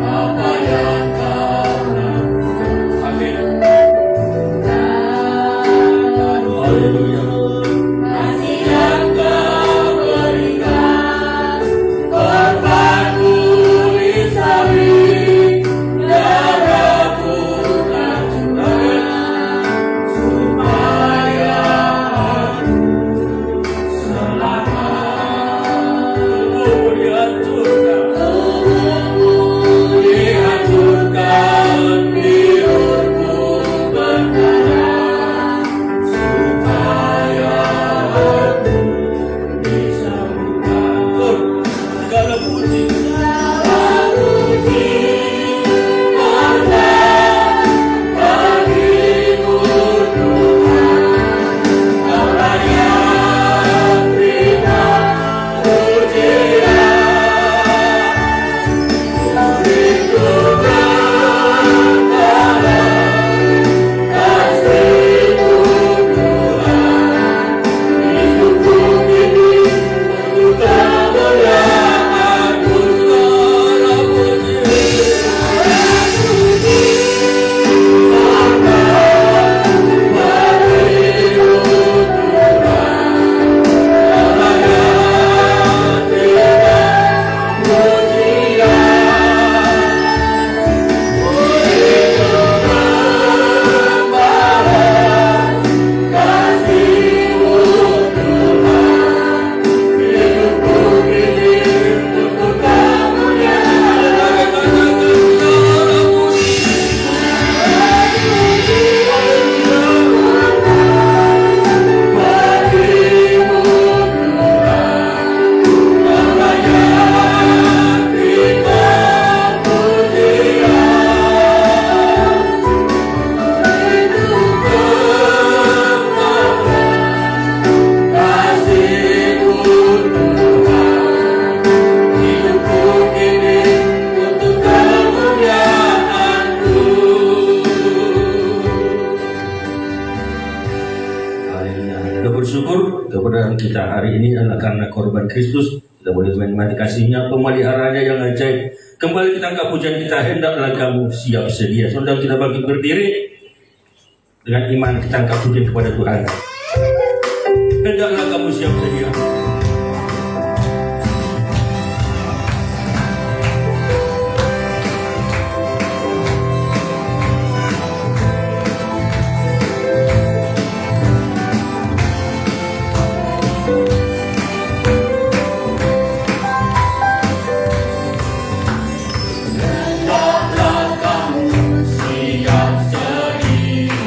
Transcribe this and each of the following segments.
Apa yang kau lakukan. Amin. Haleluya. Kasih yang kau berikan, korbanku disalib, darahku telah curah, supaya aku selamat. Tubuhku dihancurkan, bibirku berdarah, supaya aku bisa bukan. Segala puji hanya bagimu Tuhan. Kau layak terima pujian. Rindu berbalas kasih-Mu Tuhan. Hidupku ini untuk kemuliaan-Mu. Segala puji bagimu Tuhan. Kau layak terima pujian. Kita bersyukur keberadaan kita hari ini adalah karena korban Kristus. Kita boleh menikmati kasih-Nya, pemeliharanya yang ajaib. Kembali kita angkat pujian kita, hendaklah kamu siap sedia. Saudara, kita bagi berdiri dengan iman, kita angkat pujian kepada Tuhan. Hendaklah kamu siap sedia. Siap sedia.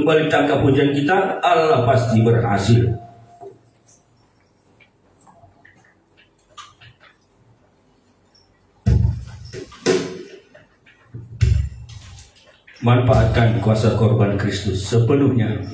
kembali tangkap pujian kita, Allah pasti berhasil. Manfaatkan kuasa korban Kristus sepenuhnya.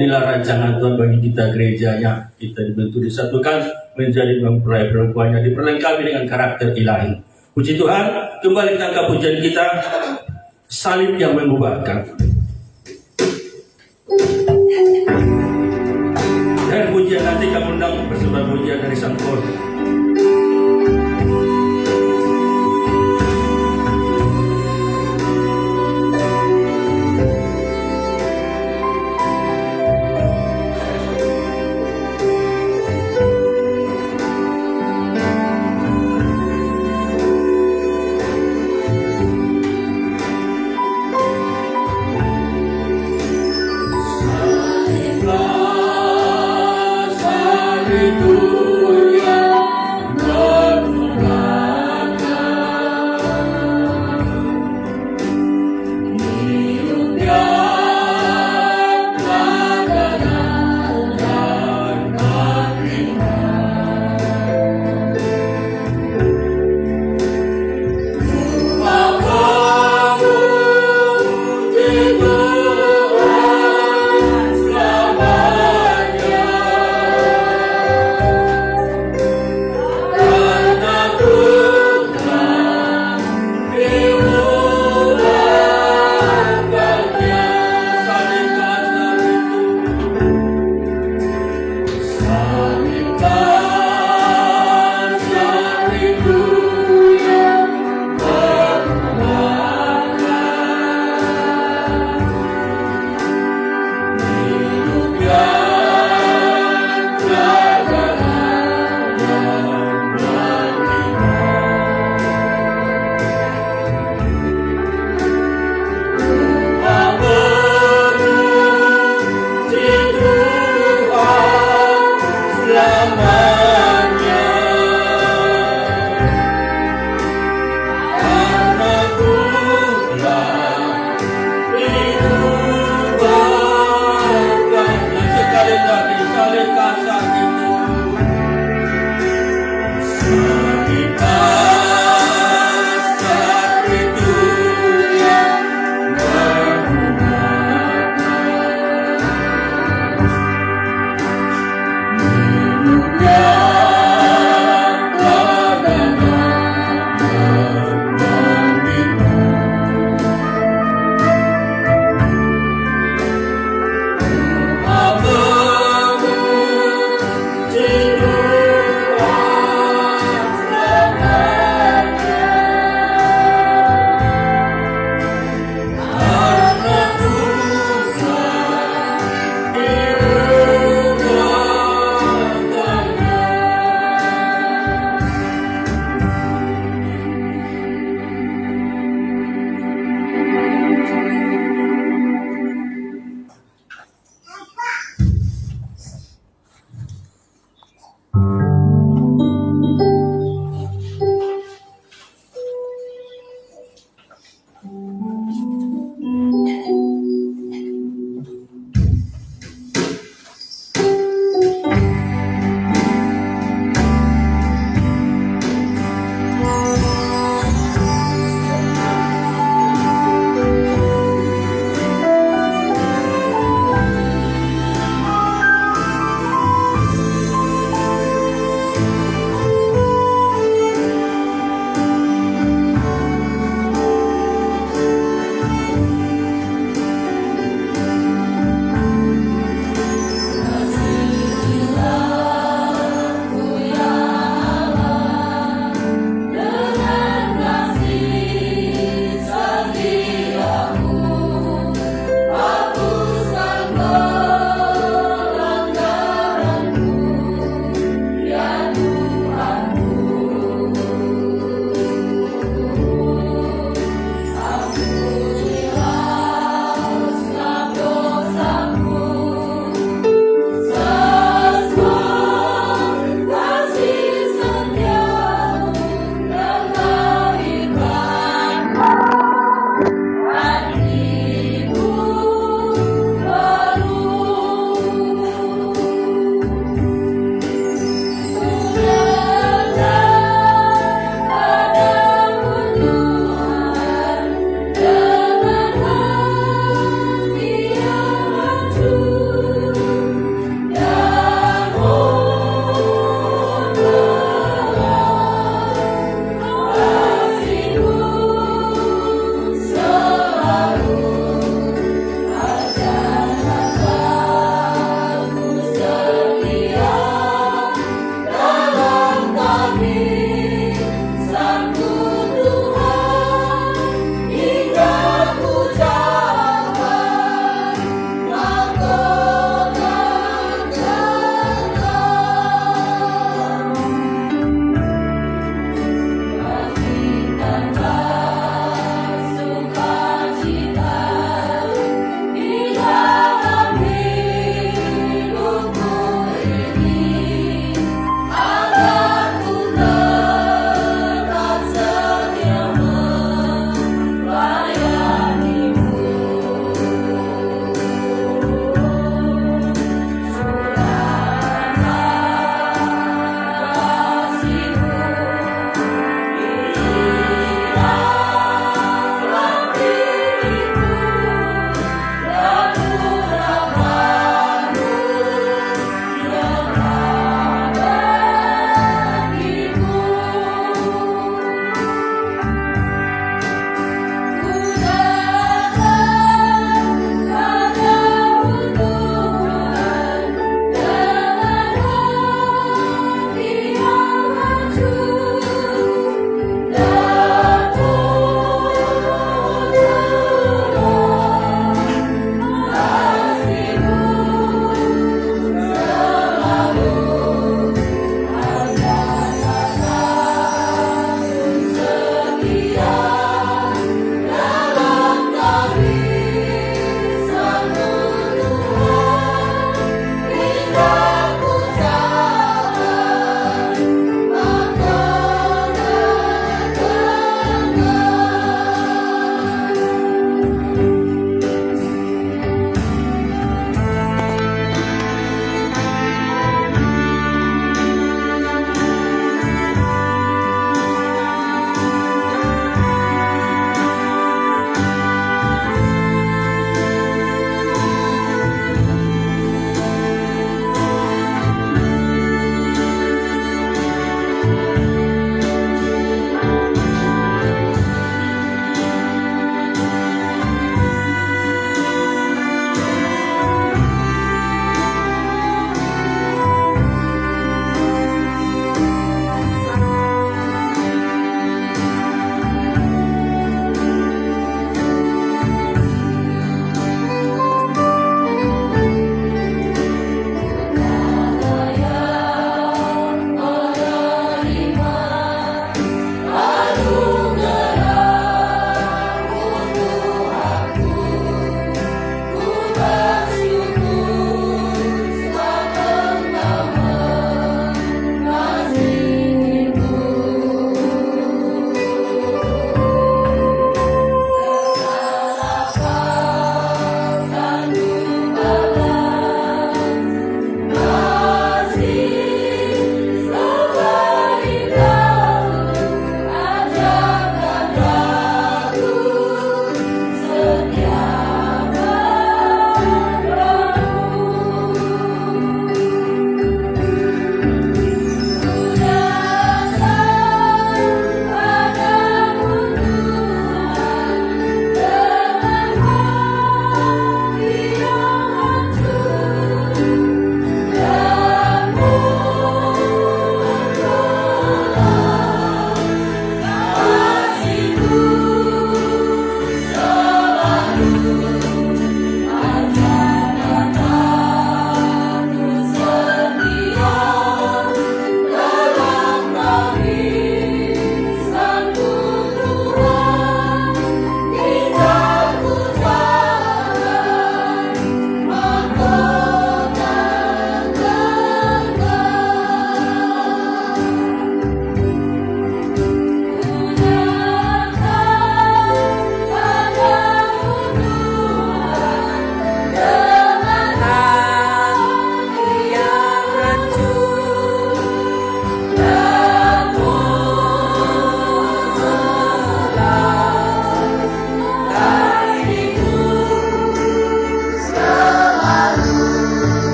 Inilah rancangan Tuhan bagi kita gerejanya. Kita dibentuk disatukan menjadi mempelai perempuannya, diperlengkapi dengan karakter ilahi. Puji Tuhan, kembali tangkap pujian kita, salib yang mengubahkan. Dan pujian nanti kami undang persembahan pujian dari Sang Kor.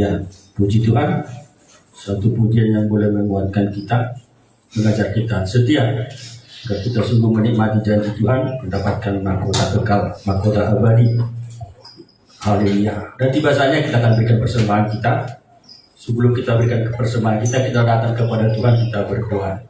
Haleluya. Puji Tuhan. Satu pujian yang boleh menguatkan kita, mengajar kita setia agar kita sungguh menikmati janji Tuhan, mendapatkan mahkota kekal, mahkota abadi. Haleluya. Dan tiba saatnya kita akan berikan persembahan kita. Sebelum kita berikan persembahan kita datang kepada Tuhan, kita berdoa.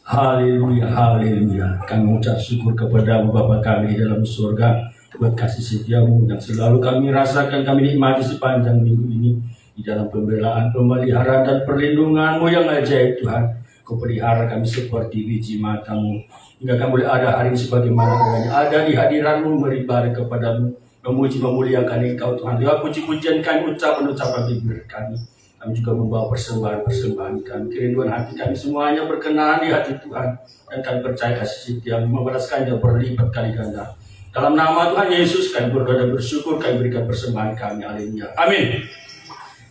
Haleluya, haleluya. Kami mengucap syukur kepada Bapa kami di dalam surga, buat kasih setiamu yang selalu kami rasakan, kami nikmati sepanjang minggu ini di dalam pembelaan, pemeliharaan dan perlindunganmu yang ajaib Tuhan. Kau pelihara kami seperti biji matamu hingga kami boleh ada hari ini sebagaimana adanya ada di hadiranmu, beribadah kepadamu, memuji memuliakan Engkau Tuhan. Lewat puji-pujian kami, ucapan-ucapan bibir kami, kami juga membawa persembahan-persembahan kami, kerinduan hati kami semuanya berkenan di hati Tuhan, dan kami percaya kasih setiamu membalaskannya berlipat kali ganda. Dalam nama Tuhan Yesus kami berdoa dan bersyukur, kami berikan persembahan kami. Haleluya. Amin.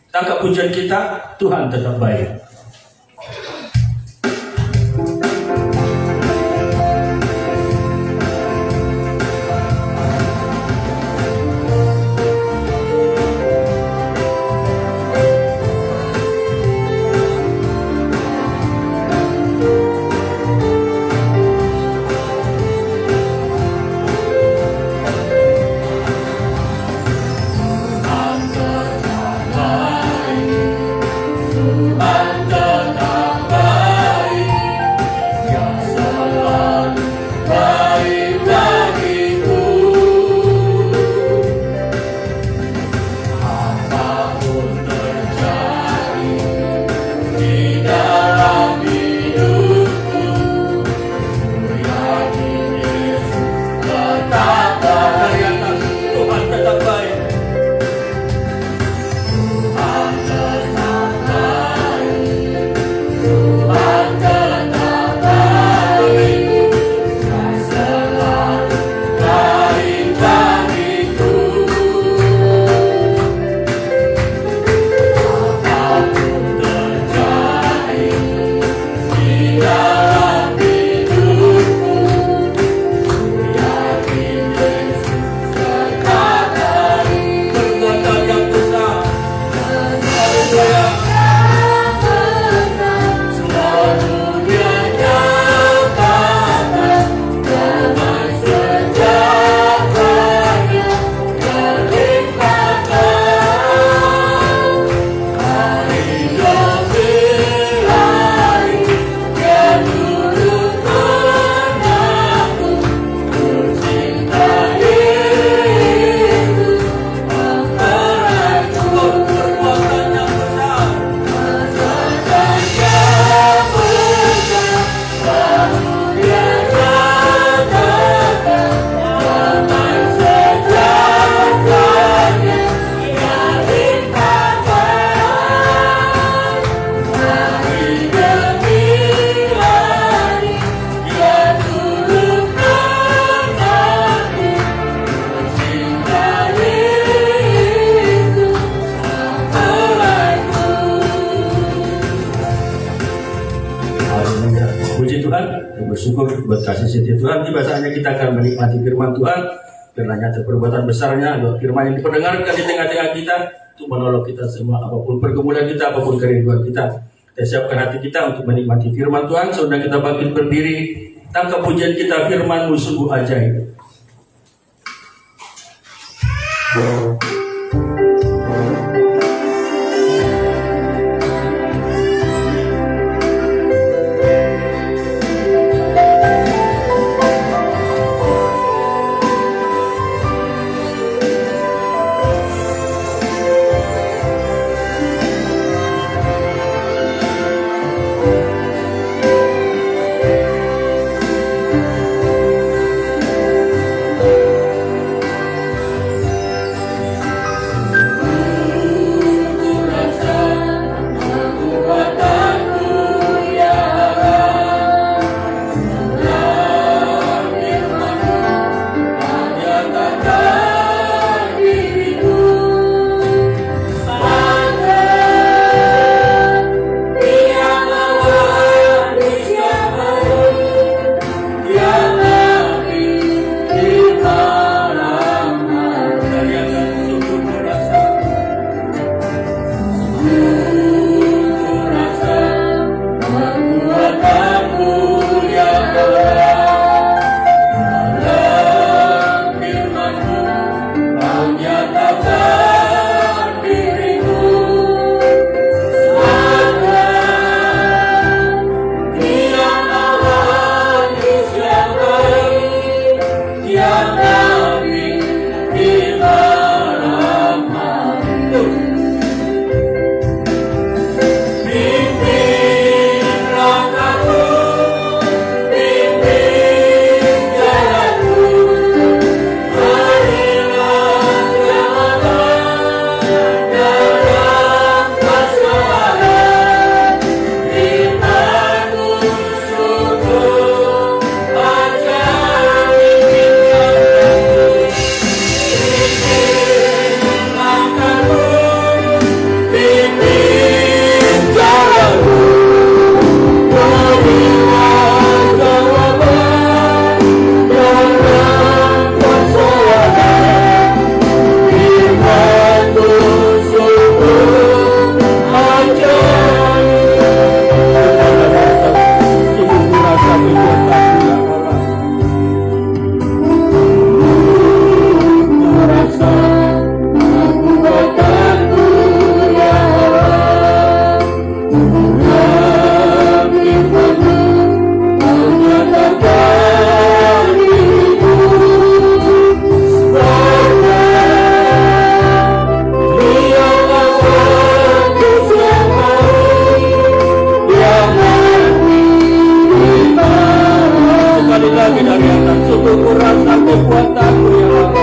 Tangkap pujian kita, Tuhan tetap baik. Bersyukur buat kasih setia Tuhan. Tiba saatnya kita akan menikmati firman Tuhan. Karena nyata perbuatan besarnya, firman yang diperdengarkan di tengah-tengah kita untuk menolong kita semua, apapun pergumulan kita, apapun kerinduan kita. Kita siapkan hati kita untuk menikmati firman Tuhan. Saudara kita bangkit berdiri, tangkap pujian kita, firman-Mu sungguh ajaib. kekuatan-Mu ya Allah.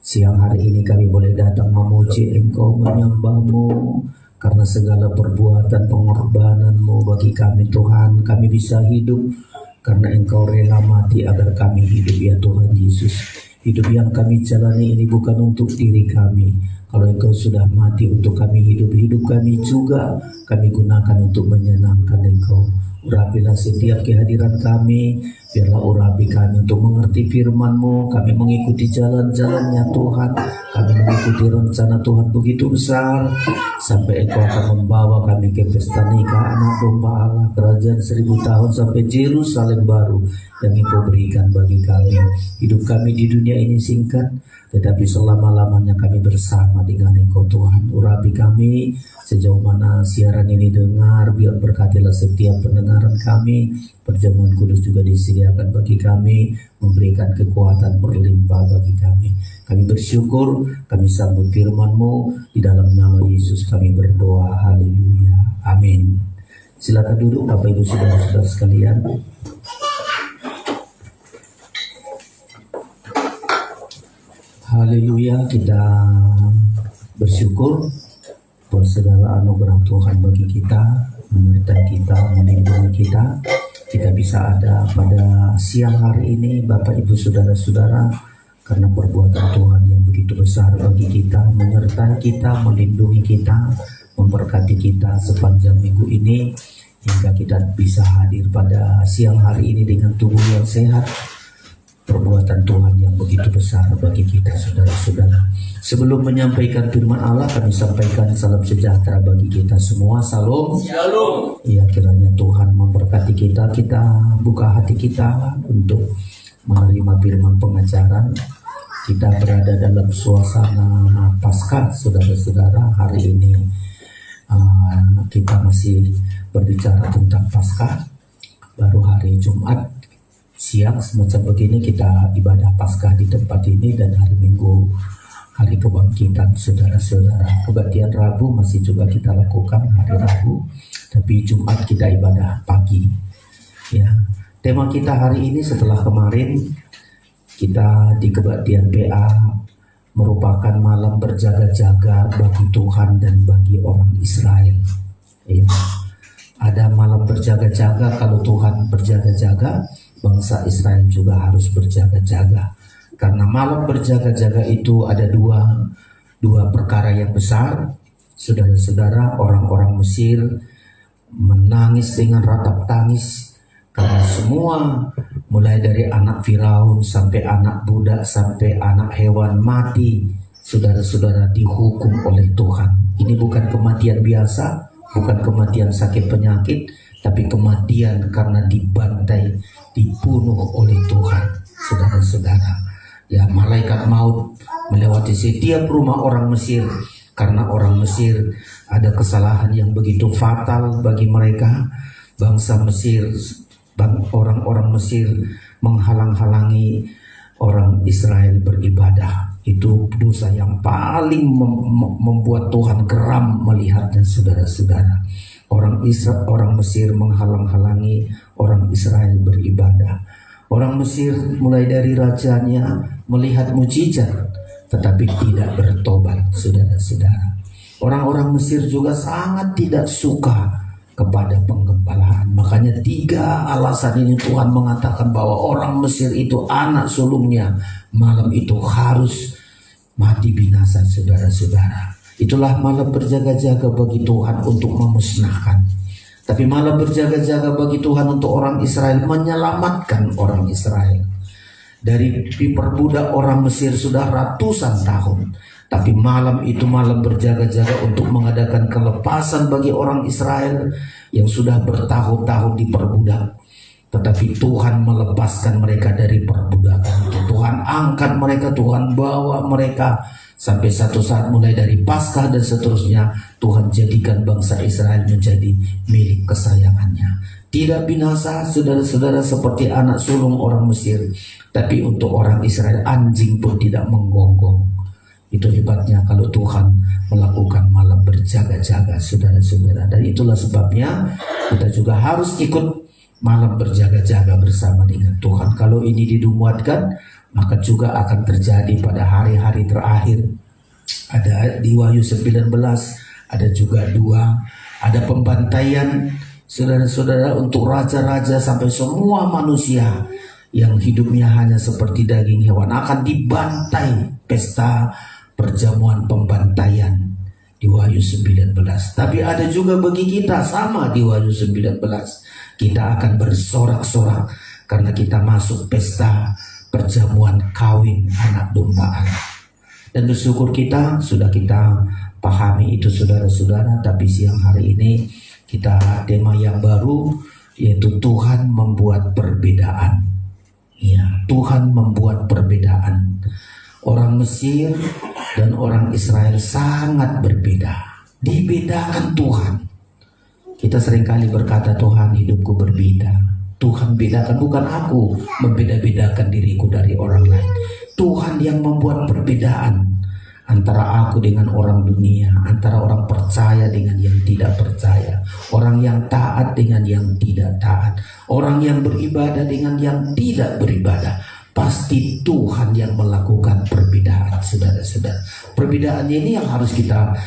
Siang hari ini kami boleh datang memuji Engkau, menyembah-Mu, karena segala perbuatan pengorbanan-Mu bagi kami Tuhan. Kami bisa hidup karena Engkau rela mati agar kami hidup ya Tuhan Yesus. Hidup yang kami jalani ini bukan untuk diri kami. Kalau Engkau sudah mati untuk kami hidup, hidup kami juga kami gunakan untuk menyenangkan Engkau. Urapilah setiap kehadiran kami, biarlah urapi kami untuk mengerti firman-Mu. Kami mengikuti jalan-jalannya Tuhan. Kami mengikuti rencana Tuhan begitu besar, sampai Engkau akan membawa kami ke pesta nikah anak domba Allah, kerajaan 1000 tahun sampai Yerusalem baru yang Engkau berikan bagi kami. Hidup kami di dunia ini singkat, tetapi selama-lamanya kami bersama dengan Engkau Tuhan. Urapi kami sejauh mana siaran ini dengar, biar berkatilah setiap pendengaran kami. Perjamuan kudus juga disediakan bagi kami, memberikan kekuatan berlimpah bagi kami. Kami bersyukur, kami sambut firman-Mu, di dalam nama Yesus kami berdoa. Haleluya, amin. Silakan duduk Bapak Ibu Saudara-saudara sekalian. Haleluya, kita bersyukur buat segala anugerah Tuhan bagi kita, menyertai kita, melindungi kita. Kita bisa ada pada siang hari ini Bapak Ibu Saudara-saudara karena perbuatan Tuhan yang begitu besar bagi kita, menyertai kita, melindungi kita, memberkati kita sepanjang minggu ini, hingga kita bisa hadir pada siang hari ini dengan tubuh yang sehat. Perbuatan Tuhan yang begitu besar bagi kita saudara-saudara. Sebelum menyampaikan firman Allah, kami sampaikan salam sejahtera bagi kita semua. Salam. Shalom. Ya, kiranya Tuhan memberkati kita. Kita buka hati kita untuk menerima firman pengajaran. Kita berada dalam suasana Paskah saudara-saudara. Hari ini kita masih berbicara tentang Paskah. Baru hari Jumat siang semacam begini kita ibadah Paskah di tempat ini, dan hari Minggu hari kebangkitan saudara-saudara. Kebaktian Rabu masih juga kita lakukan hari Rabu, tapi Jumat kita ibadah pagi. Ya, tema kita hari ini setelah kemarin kita di kebaktian PA merupakan malam berjaga-jaga bagi Tuhan dan bagi orang Israel. Ya, ada malam berjaga-jaga. Kalau Tuhan berjaga-jaga, bangsa Israel juga harus berjaga-jaga. Karena malam berjaga-jaga itu ada dua perkara yang besar. Saudara-saudara, orang-orang Mesir menangis dengan ratap tangis karena semua, mulai dari anak Firaun sampai anak budak sampai anak hewan mati, saudara-saudara, dihukum oleh Tuhan. Ini bukan kematian biasa, bukan kematian sakit penyakit, tapi kematian karena dibantai, dibunuh oleh Tuhan, saudara-saudara. Ya, malaikat maut melewati setiap rumah orang Mesir, karena orang Mesir ada kesalahan yang begitu fatal bagi mereka. bangsa Mesir, orang-orang Mesir menghalang-halangi orang Israel beribadah. Itu dosa yang paling membuat Tuhan geram melihatnya, saudara-saudara. Orang Mesir menghalang-halangi orang Israel beribadah. Orang Mesir mulai dari rajanya melihat mujizat tetapi tidak bertobat, saudara-saudara. Orang-orang Mesir juga sangat tidak suka kepada penggembalaan. Makanya 3 alasan ini Tuhan mengatakan bahwa orang Mesir itu anak sulungnya malam itu harus mati binasa, saudara-saudara. Itulah malam berjaga-jaga bagi Tuhan untuk memusnahkan. Tapi malam berjaga-jaga bagi Tuhan untuk orang Israel, menyelamatkan orang Israel dari diperbudak orang Mesir sudah ratusan tahun. Tapi malam itu malam berjaga-jaga untuk mengadakan kelepasan bagi orang Israel yang sudah bertahun-tahun diperbudak. Tetapi Tuhan melepaskan mereka dari perbudakan itu. Tuhan angkat mereka, Tuhan bawa mereka sampai satu saat mulai dari Paskah dan seterusnya Tuhan jadikan bangsa Israel menjadi milik kesayangannya. Tidak binasa, saudara-saudara, seperti anak sulung orang Mesir, tapi untuk orang Israel anjing pun tidak menggonggong. Itu hebatnya kalau Tuhan melakukan malam berjaga-jaga, saudara-saudara. Dan itulah sebabnya kita juga harus ikut malam berjaga-jaga bersama dengan Tuhan. Kalau ini dimuatkan, maka juga akan terjadi pada hari-hari terakhir. Ada di Wahyu 19, ada juga 2, ada pembantaian, saudara-saudara, untuk raja-raja sampai semua manusia yang hidupnya hanya seperti daging hewan akan dibantai. Pesta perjamuan pembantaian di Wahyu 19. Tapi ada juga bagi kita sama di Wahyu 19. Kita akan bersorak-sorak karena kita masuk pesta perjamuan kawin anak domba Allah. Dan bersyukur kita sudah kita pahami itu, saudara-saudara. Tapi siang hari ini kita tema yang baru, yaitu Tuhan membuat perbedaan. Ya, Tuhan membuat perbedaan. Orang Mesir dan orang Israel sangat berbeda. Dibedakan Tuhan. Kita seringkali berkata, Tuhan, hidupku berbeda. Tuhan bedakan, bukan aku membeda-bedakan diriku dari orang lain. Tuhan yang membuat perbedaan antara aku dengan orang dunia, antara orang percaya dengan yang tidak percaya, orang yang taat dengan yang tidak taat, orang yang beribadah dengan yang tidak beribadah. Pasti Tuhan yang melakukan perbedaan, saudara-saudara. Perbedaan ini yang harus kita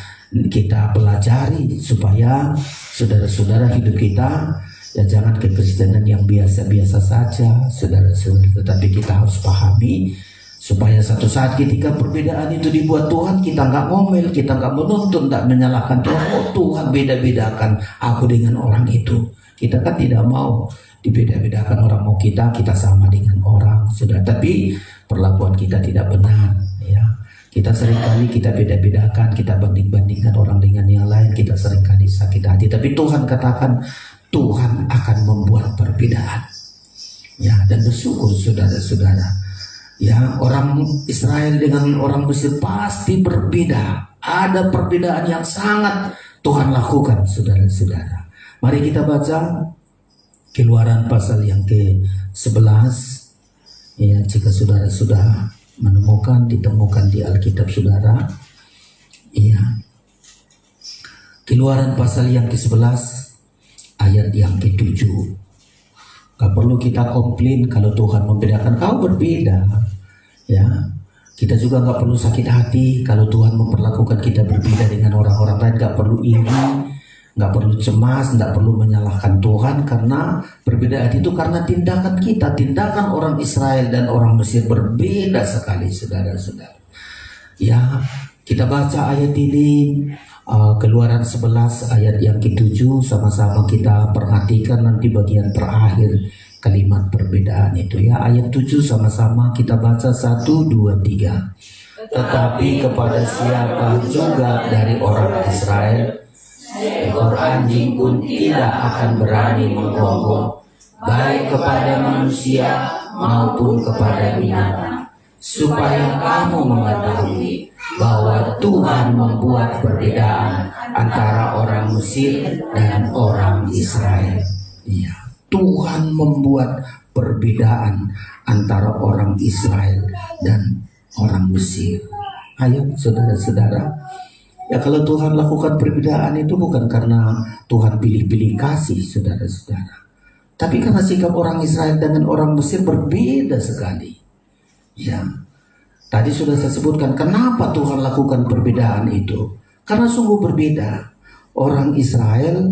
pelajari supaya saudara-saudara hidup kita ya jangan kekristenan yang biasa-biasa saja, saudara-saudara. Tetapi kita harus pahami supaya satu saat ketika perbedaan itu dibuat Tuhan, kita nggak ngomel, kita nggak menuntun, nggak menyalahkan Tuhan. Oh, Tuhan beda-bedakan aku dengan orang itu. Kita kan tidak mau dibeda-bedakan orang, mau kita sama dengan orang, sudah. Tapi perlakuan kita tidak benar, ya. Kita seringkali kita beda-bedakan, kita banding-bandingkan orang dengan yang lain, kita seringkali sakit hati. Tapi Tuhan katakan Tuhan akan membuat perbedaan, ya. Dan bersyukur, saudara-saudara, ya, orang Israel dengan orang Mesir pasti berbeda. Ada perbedaan yang sangat Tuhan lakukan, saudara-saudara. Mari kita baca Keluaran pasal yang ke-11. Ya, jika saudara sudah ditemukan di Alkitab saudara. Ya. Keluaran pasal yang ke-11 ayat yang ke-7. Gak perlu kita komplain kalau Tuhan membedakan, kau berbeda. Ya. Kita juga gak perlu sakit hati kalau Tuhan memperlakukan kita berbeda dengan orang-orang lain. Gak perlu iri, nggak perlu cemas, nggak perlu menyalahkan Tuhan, karena perbedaan itu karena tindakan kita. Tindakan orang Israel dan orang Mesir berbeda sekali, saudara-saudara. Ya, kita baca ayat ini, Keluaran 11 ayat yang ke-7, sama-sama kita perhatikan nanti bagian terakhir kalimat perbedaan itu, ya. Ayat 7 sama-sama kita baca 1, 2, 3. Tetapi kepada siapa juga dari orang Israel ekor anjing pun tidak akan berani menggonggong, baik kepada manusia maupun kepada binatang, supaya kamu mengetahui bahwa Tuhan membuat perbedaan antara orang Mesir dan orang Israel. Iya, Tuhan membuat perbedaan antara orang Israel dan orang Mesir. Ayo saudara-saudara, ya kalau Tuhan lakukan perbedaan itu bukan karena Tuhan pilih-pilih kasih saudara-saudara, tapi karena sikap orang Israel dengan orang Mesir berbeda sekali. Ya, tadi sudah saya sebutkan kenapa Tuhan lakukan perbedaan itu. Karena sungguh berbeda. Orang Israel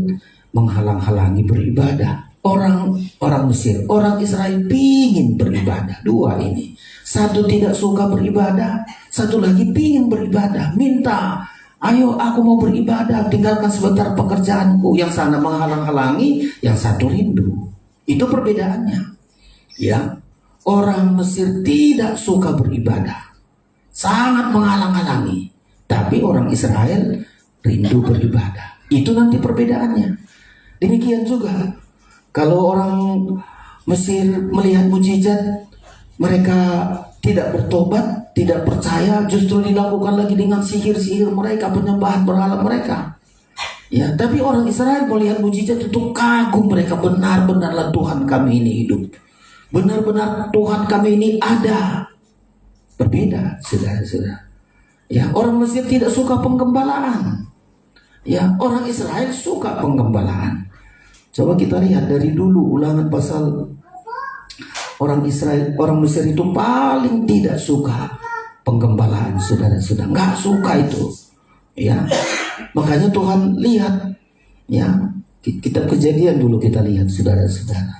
menghalang-halangi beribadah. Orang Mesir, orang Israel pingin beribadah. Dua ini. Satu tidak suka beribadah, satu lagi pingin beribadah. Minta, ayo aku mau beribadah, tinggalkan sebentar pekerjaanku. Yang sana menghalang-halangi, yang satu rindu. Itu perbedaannya. Ya, orang Mesir tidak suka beribadah, sangat menghalang-halangi. Tapi orang Israel rindu beribadah. Itu nanti perbedaannya. Demikian juga kalau orang Mesir melihat mujizat, mereka tidak bertobat, tidak percaya, justru dilakukan lagi dengan sihir-sihir mereka, penyembahan berhala mereka. Ya, tapi orang Israel melihat mujizat itu kagum, mereka benar-benarlah Tuhan kami ini hidup. Benar-benar Tuhan kami ini ada. Berbeda, saudara-saudara. Ya, orang Mesir tidak suka penggembalaan. Ya, orang Israel suka penggembalaan. Coba kita lihat dari dulu Ulangan pasal orang Mesir itu paling tidak suka penggembalaan, saudara-saudara. Nggak suka itu. Ya, makanya Tuhan lihat. Ya, kitab Kejadian dulu kita lihat, saudara-saudara.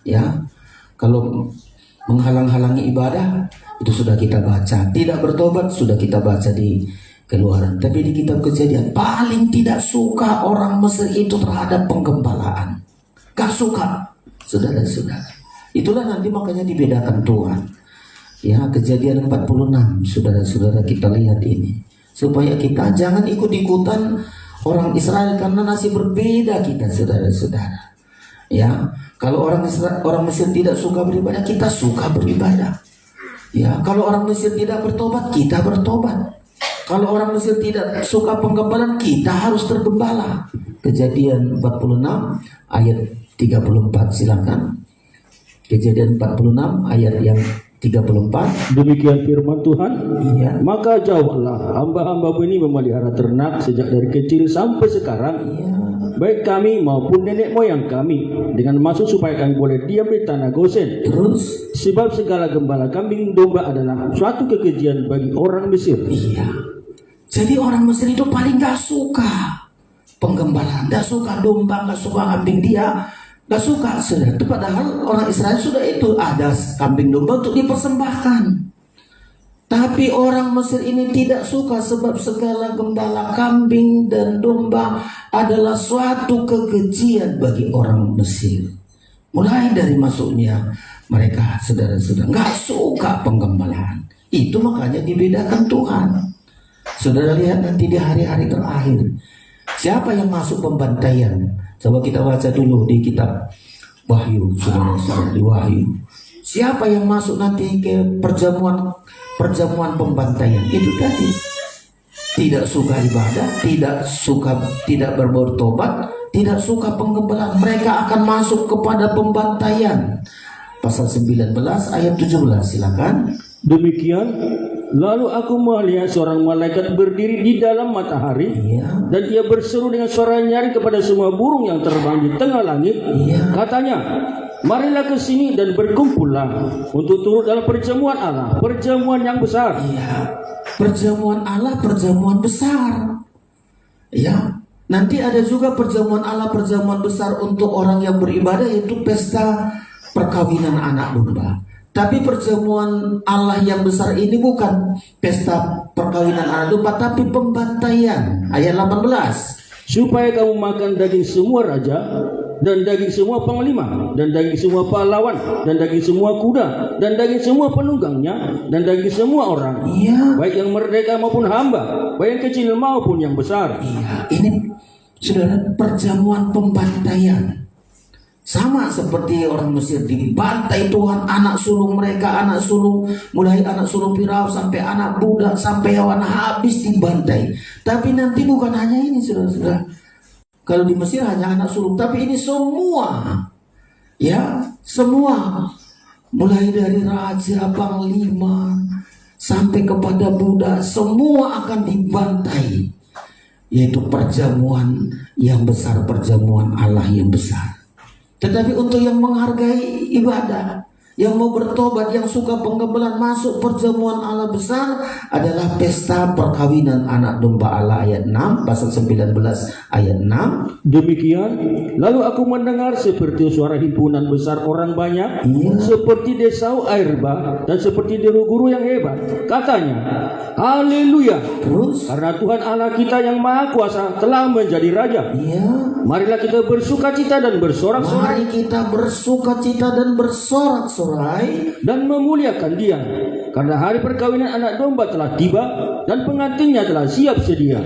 Ya, kalau menghalang-halangi ibadah itu sudah kita baca, tidak bertobat sudah kita baca di Keluaran. Tapi di kitab Kejadian paling tidak suka orang Mesir itu terhadap penggembalaan. Gak suka, saudara-saudara. Itulah nanti makanya dibedakan Tuhan. Ya, Kejadian 46, saudara-saudara, kita lihat ini. Supaya kita jangan ikut-ikutan orang Israel, karena nasib berbeda kita, saudara-saudara. Ya, kalau orang Mesir tidak suka beribadah, kita suka beribadah. Ya, kalau orang Mesir tidak bertobat, kita bertobat. Kalau orang Mesir tidak suka penggembalaan, kita harus tergembala. Kejadian 46 ayat 34, silakan. Kejadian 46 ayat yang 34. Demikian firman Tuhan. Iya. Maka jawablah, hamba-hambamu ini memelihara ternak sejak dari kecil sampai sekarang. Iya. Baik kami maupun nenek moyang kami, dengan maksud supaya kami boleh diam di tanah Gosen. Terus, Sebab segala gembala kambing domba adalah suatu kekejian bagi orang Mesir. iya. Jadi orang Mesir itu paling gak suka penggembalaan, gak suka domba, gak suka kambing, dia gak suka. Sudah itu padahal orang Israel sudah itu ada kambing domba untuk dipersembahkan. Tapi orang Mesir ini tidak suka, sebab segala gembala kambing dan domba adalah suatu kekejian bagi orang Mesir. Mulai dari masuknya mereka, saudara-saudara, gak suka penggembalaan. Itu makanya dibedakan Tuhan. Saudara lihat nanti di hari-hari terakhir, siapa yang masuk pembantaian? Coba kita baca dulu di kitab Wahyu, saudara-saudara, di Wahyu. Siapa yang masuk nanti ke perjamuan pembantaian? Itu tadi. Tidak suka ibadah, tidak bertobat, tidak suka penggembalaan. Mereka akan masuk kepada pembantaian. Pasal 19 ayat 17, silakan. Demikian, lalu aku melihat seorang malaikat berdiri di dalam matahari, Iya. dan ia berseru dengan suara nyaring kepada semua burung yang terbang di tengah langit. Iya. Katanya, marilah ke sini dan berkumpullah untuk turut dalam perjamuan Allah, perjamuan yang besar. Iya. Perjamuan Allah, perjamuan besar. Ya. Nanti ada juga perjamuan Allah, perjamuan besar untuk orang yang beribadah, yaitu pesta perkawinan anak domba. Tapi perjamuan Allah yang besar ini bukan pesta perkawinan anak domba, tapi pembantaian. Ayat 18. Supaya kamu makan daging semua raja, dan daging semua panglima, dan daging semua pahlawan, dan daging semua kuda, dan daging semua penunggangnya, dan daging semua orang. Iya. Baik yang merdeka maupun hamba, baik yang kecil maupun yang besar. Iya. Ini saudara, perjamuan pembantaian. Sama seperti orang Mesir dibantai Tuhan, anak sulung mereka, anak sulung, mulai anak sulung Firaun sampai anak budak sampai hewan habis dibantai. Tapi nanti bukan hanya ini, saudara-saudara. Kalau di Mesir hanya anak sulung, tapi ini semua, ya semua, mulai dari raja, panglima, sampai kepada budak, semua akan dibantai. Yaitu perjamuan yang besar, perjamuan Allah yang besar. Tetapi untuk yang menghargai ibadah, yang mau bertobat, yang suka penggembalaan, masuk perjamuan Allah besar adalah pesta perkawinan anak domba Allah, ayat 6, pasal 19 ayat 6. Demikian, lalu aku mendengar seperti suara himpunan besar orang banyak, seperti desau air bah, dan seperti deru guru yang hebat. Katanya, haleluya, Terus, karena Tuhan Allah kita yang maha kuasa telah menjadi Raja. Marilah kita bersukacita dan bersorak-sorai, mari kita bersukacita dan bersorak-sorai dan memuliakan Dia, karena hari perkawinan anak domba telah tiba dan pengantinnya telah siap sedia.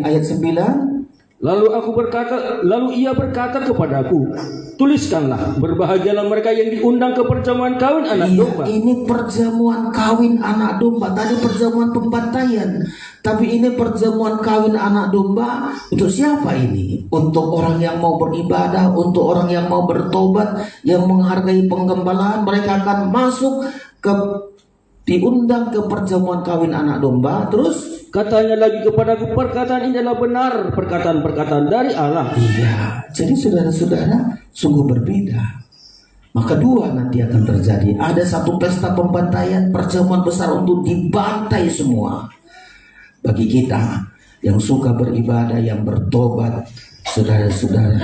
Ayat 9. Lalu ia berkata kepadaku, tuliskanlah, berbahagialah mereka yang diundang ke perjamuan kawin anak domba. Ini perjamuan kawin anak domba. Tadi perjamuan pembantaian, tapi ini perjamuan kawin anak domba. Untuk siapa ini? Untuk orang yang mau beribadah, untuk orang yang mau bertobat, yang menghargai penggembalaan. Mereka akan masuk diundang ke perjamuan kawin anak domba. Terus katanya lagi kepadaku, perkataan ini adalah benar, perkataan-perkataan dari Allah. Iya, jadi saudara-saudara, sungguh berbeda. Maka dua nanti akan terjadi. Ada satu pesta pembantaian, perjamuan besar untuk dibantai semua. Bagi kita yang suka beribadah, yang bertobat, saudara-saudara,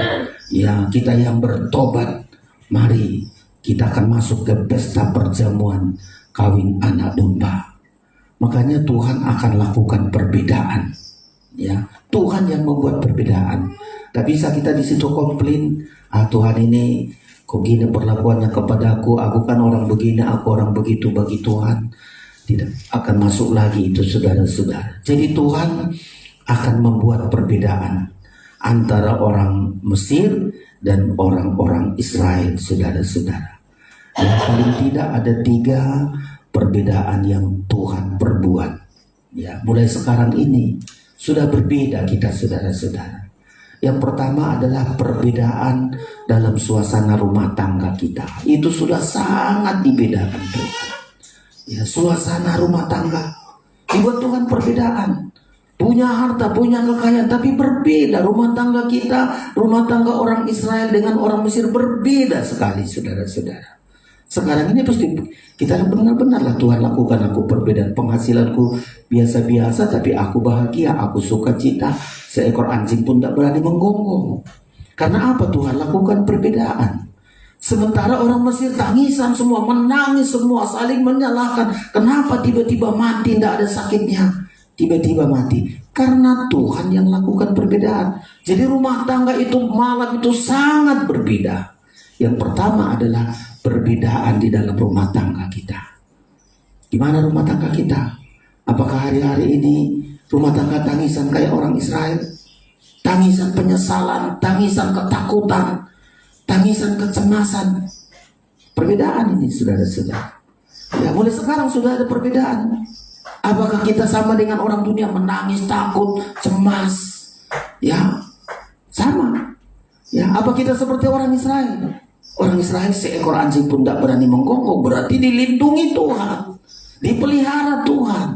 ya kita yang bertobat, mari kita akan masuk ke pesta perjamuan kawin anak domba. Makanya Tuhan akan lakukan perbedaan, ya. Tuhan yang membuat perbedaan. Tak bisa kita di situ komplain, Tuhan ini kok gini perlakuannya kepadaku, aku kan orang begini, aku orang begitu. Bagi Tuhan tidak akan masuk lagi itu, saudara-saudara. Jadi Tuhan akan membuat perbedaan antara orang Mesir dan orang-orang Israel, saudara-saudara. Yang paling tidak ada 3 perbedaan yang Tuhan perbuat. Ya, mulai sekarang ini sudah berbeda kita, saudara-saudara. Yang pertama adalah perbedaan dalam suasana rumah tangga kita. Itu sudah sangat dibedakan Tuhan. Ya, suasana rumah tangga dibuat Tuhan perbedaan. Punya harta, punya kekayaan, tapi berbeda rumah tangga kita, rumah tangga orang Israel dengan orang Mesir berbeda sekali, saudara-saudara. Sekarang ini pasti kita benar-benarlah Tuhan lakukan aku perbedaan. Penghasilanku biasa-biasa, tapi aku bahagia, aku suka cita. Seekor anjing pun tak berani menggonggong. Karena apa? Tuhan lakukan perbedaan. Sementara orang Mesir tangisan semua, menangis semua, saling menyalahkan. Kenapa tiba-tiba mati, tidak ada sakitnya, tiba-tiba mati? Karena Tuhan yang lakukan perbedaan. Jadi rumah tangga itu malam itu sangat berbeda. Yang pertama adalah perbedaan di dalam rumah tangga kita. Gimana rumah tangga kita? Apakah hari-hari ini rumah tangga tangisan kayak orang Israel? Tangisan penyesalan, tangisan ketakutan, tangisan kecemasan. Perbedaan ini, saudara-saudara. Ya, mulai sekarang sudah ada perbedaan. Apakah kita sama dengan orang dunia, menangis, takut, cemas? Ya, sama. Ya, apa kita seperti orang Israel? Orang Israel seekor anjing pun tidak berani menggonggong, berarti dilindungi Tuhan, dipelihara Tuhan.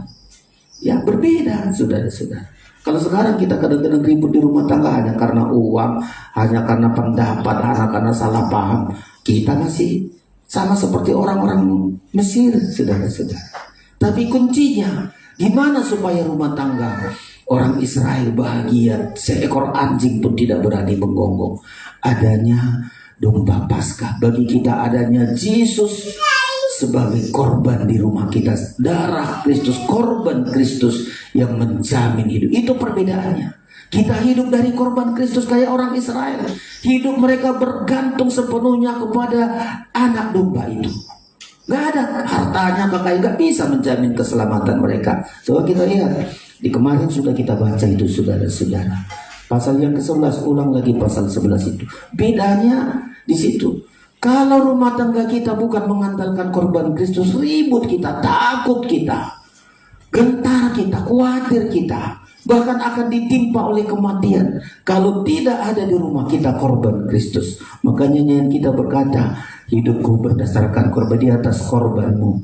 Ya, berbeda, saudara-saudara. Kalau sekarang kita kadang-kadang ribut di rumah tangga hanya karena uang, hanya karena pendapat, hanya karena salah paham, kita masih sama seperti orang-orang Mesir, saudara-saudara. Tapi kuncinya, gimana supaya rumah tangga orang Israel bahagia, seekor anjing pun tidak berani menggonggong? Adanya domba Paskah. Bagi kita adanya Yesus sebagai korban di rumah kita. Darah Kristus, korban Kristus yang menjamin hidup. Itu perbedaannya. Kita hidup dari korban Kristus kayak orang Israel. Hidup mereka bergantung sepenuhnya kepada anak domba itu. Gak ada hartanya, makanya gak bisa menjamin keselamatan mereka. Coba kita lihat. Di kemarin sudah kita baca itu, saudara-saudara. Pasal yang ke-11, ulang lagi pasal 11 itu. Bedanya di situ. Kalau rumah tangga kita bukan mengandalkan korban Kristus, ribut kita, takut kita, gentar kita, khawatir kita. bahkan akan ditimpa oleh kematian kalau tidak ada di rumah kita korban Kristus. Makanya nyanyian kita berkata, hidupku berdasarkan korban, di atas korbanmu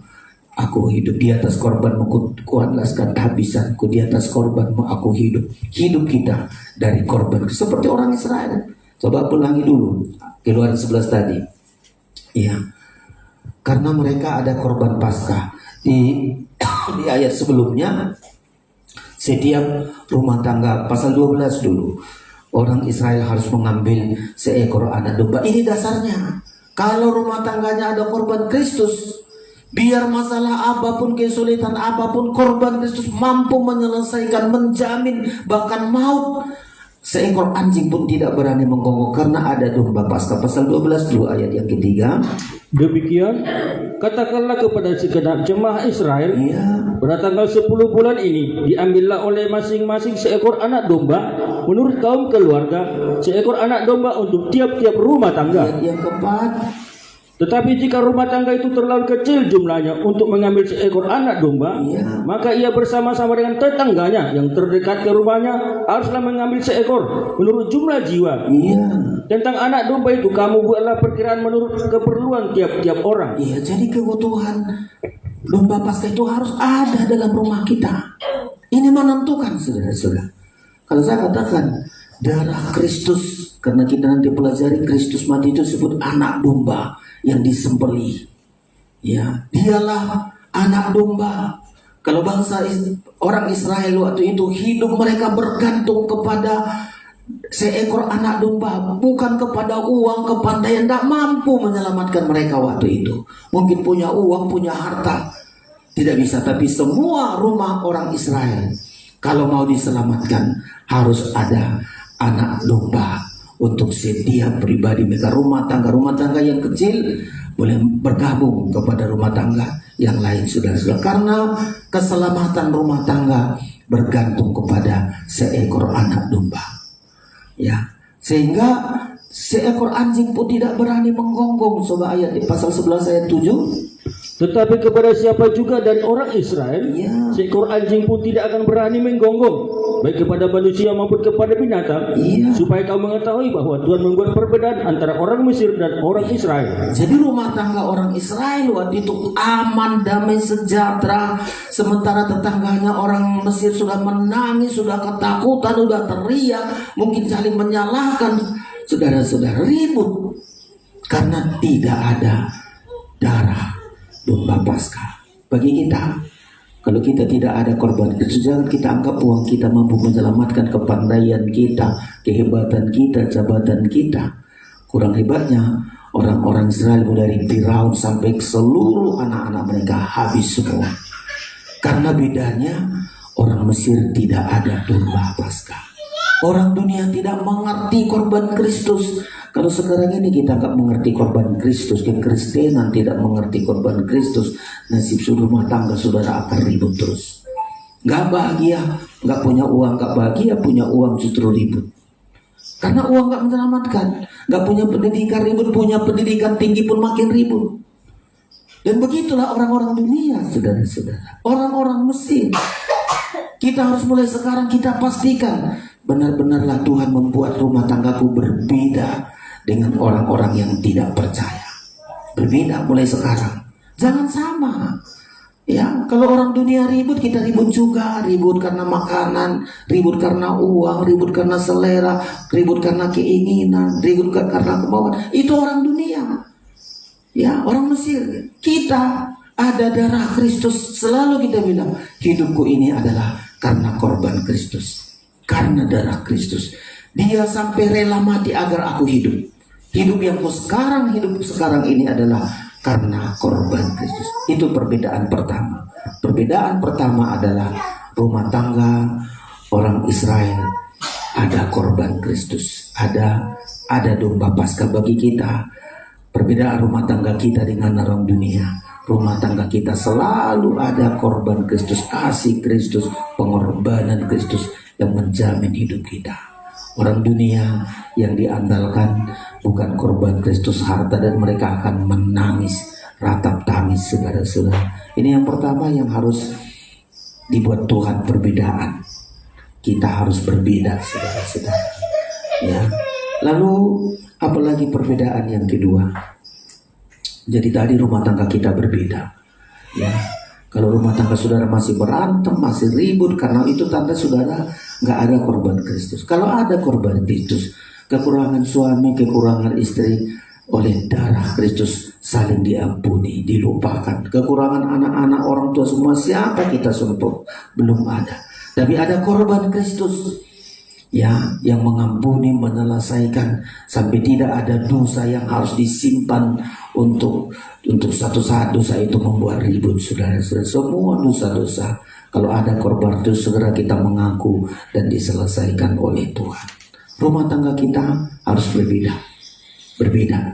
aku hidup, di atas korbanmu ku andaskan kehabisanku, di atas korbanmu aku hidup. Hidup kita dari korban, seperti orang Israel. Coba ulangi dulu Keluaran 11 tadi. Ya, karena mereka ada korban Paskah. Di ayat sebelumnya, setiap rumah tangga, pasal 12 dulu, orang Israel harus mengambil seekor anak domba. Ini dasarnya. Kalau rumah tangganya ada korban Kristus, biar masalah apapun, kesulitan apapun, korban Kristus mampu menyelesaikan, menjamin, bahkan maut. Seekor anjing pun tidak berani menggonggong karena ada domba Paskah. Pasal 12 dulu ayat yang ketiga. Demikian, katakanlah kepada segenap jemaah Israel, pada tanggal 10 bulan ini diambillah oleh masing-masing seekor anak domba menurut kaum keluarga, seekor anak domba untuk tiap-tiap rumah tangga. Ayat yang keempat. Tetapi jika rumah tangga itu terlalu kecil jumlahnya untuk mengambil seekor anak domba, maka ia bersama-sama dengan tetangganya yang terdekat ke rumahnya haruslah mengambil seekor menurut jumlah jiwa. Tentang anak domba itu kamu buatlah perkiraan menurut keperluan tiap-tiap orang. Jadi kebutuhan domba Paskah itu harus ada dalam rumah kita. Ini menentukan, saudara-saudara. Kalau saya katakan darah Kristus, karena kita nanti pelajari Kristus mati itu disebut anak domba yang disembelih. Dialah anak domba. Kalau bangsa orang Israel waktu itu hidup mereka bergantung kepada seekor anak domba, bukan kepada uang, kepandaian. Tidak mampu menyelamatkan mereka waktu itu. Mungkin punya uang, punya harta, tidak bisa. Tapi semua rumah orang Israel kalau mau diselamatkan harus ada anak domba untuk setiap pribadi mereka. Rumah tangga yang kecil boleh bergabung kepada rumah tangga yang lain, saudara-saudara, karena keselamatan rumah tangga bergantung kepada seekor anak domba. Sehingga seekor anjing pun tidak berani menggonggong. Coba ayat di pasal 11 ayat 7. Tetapi kepada siapa juga dari orang Israel, seekor anjing pun tidak akan berani menggonggong, baik kepada manusia maupun kepada binatang, supaya kau mengetahui bahwa Tuhan membuat perbedaan antara orang Mesir dan orang Israel. Jadi rumah tangga orang Israel waktu itu aman, damai, sejahtera, sementara tetangganya orang Mesir sudah menangis, sudah ketakutan, sudah teriak, mungkin saling menyalahkan. Saudara-saudara, ribut karena tidak ada darah domba Paskah. Bagi kita, kalau kita tidak ada korban Kristus, jangan kita anggap uang kita mampu menyelamatkan kepandaian kita, kehebatan kita, jabatan kita. Kurang hebatnya orang-orang Israel dari Firaun sampai seluruh anak-anak mereka habis semua. Karena bedanya orang Mesir tidak ada domba Paskah. Orang dunia tidak mengerti korban Kristus. Kalau sekarang ini kita nggak mengerti korban Kristus, kekristenan tidak mengerti korban Kristus, nasib rumah tangga saudara akan ribut terus. Nggak bahagia, nggak punya uang, nggak bahagia, punya uang justru ribut. Karena uang nggak menyelamatkan. Nggak punya pendidikan ribut, punya pendidikan tinggi pun makin ribut. Dan begitulah orang-orang dunia, saudara-saudara. Orang-orang Mesir. Kita harus mulai sekarang kita pastikan benar-benarlah Tuhan membuat rumah tanggaku berbeda dengan orang-orang yang tidak percaya. Berbeda mulai sekarang. Jangan sama. Kalau orang dunia ribut, kita ribut juga. Ribut karena makanan, ribut karena uang, ribut karena selera, ribut karena keinginan, ribut karena kemauan. Itu orang dunia. Orang Mesir. Kita ada darah Kristus. Selalu kita bilang, hidupku ini adalah karena korban Kristus, karena darah Kristus. Dia sampai rela mati agar aku hidup. Hidup yang hidup sekarang ini adalah karena korban Kristus. Itu perbedaan pertama. Perbedaan pertama adalah rumah tangga orang Israel ada korban Kristus, ada domba Paskah. Bagi kita, perbedaan rumah tangga kita dengan orang dunia. Rumah tangga kita selalu ada korban Kristus, kasih Kristus, pengorbanan Kristus yang menjamin hidup kita. Orang dunia yang diandalkan bukan korban Kristus, harta, dan mereka akan menangis, ratap tangis, saudara-saudara. Ini yang pertama yang harus dibuat Tuhan, perbedaan. kita harus berbeda, saudara-saudara. Ya. Lalu apalagi perbedaan yang kedua? Jadi tadi rumah tangga kita berbeda. Ya. Kalau rumah tangga saudara masih berantem, masih ribut, karena itu tanda saudara nggak ada korban Kristus. Kalau ada korban Kristus, kekurangan suami, kekurangan istri, oleh darah Kristus saling diampuni, dilupakan. Kekurangan anak-anak, orang tua, semua siapa kita sentuh? Belum ada. Tapi ada korban Kristus, ya, yang mengampuni, menyelesaikan, sampai tidak ada dosa yang harus disimpan untuk satu saat dosa itu membuat ribut, saudara-saudara. Semua dosa-dosa, kalau ada korban itu segera kita mengaku dan diselesaikan oleh Tuhan. Rumah tangga kita harus berbeda,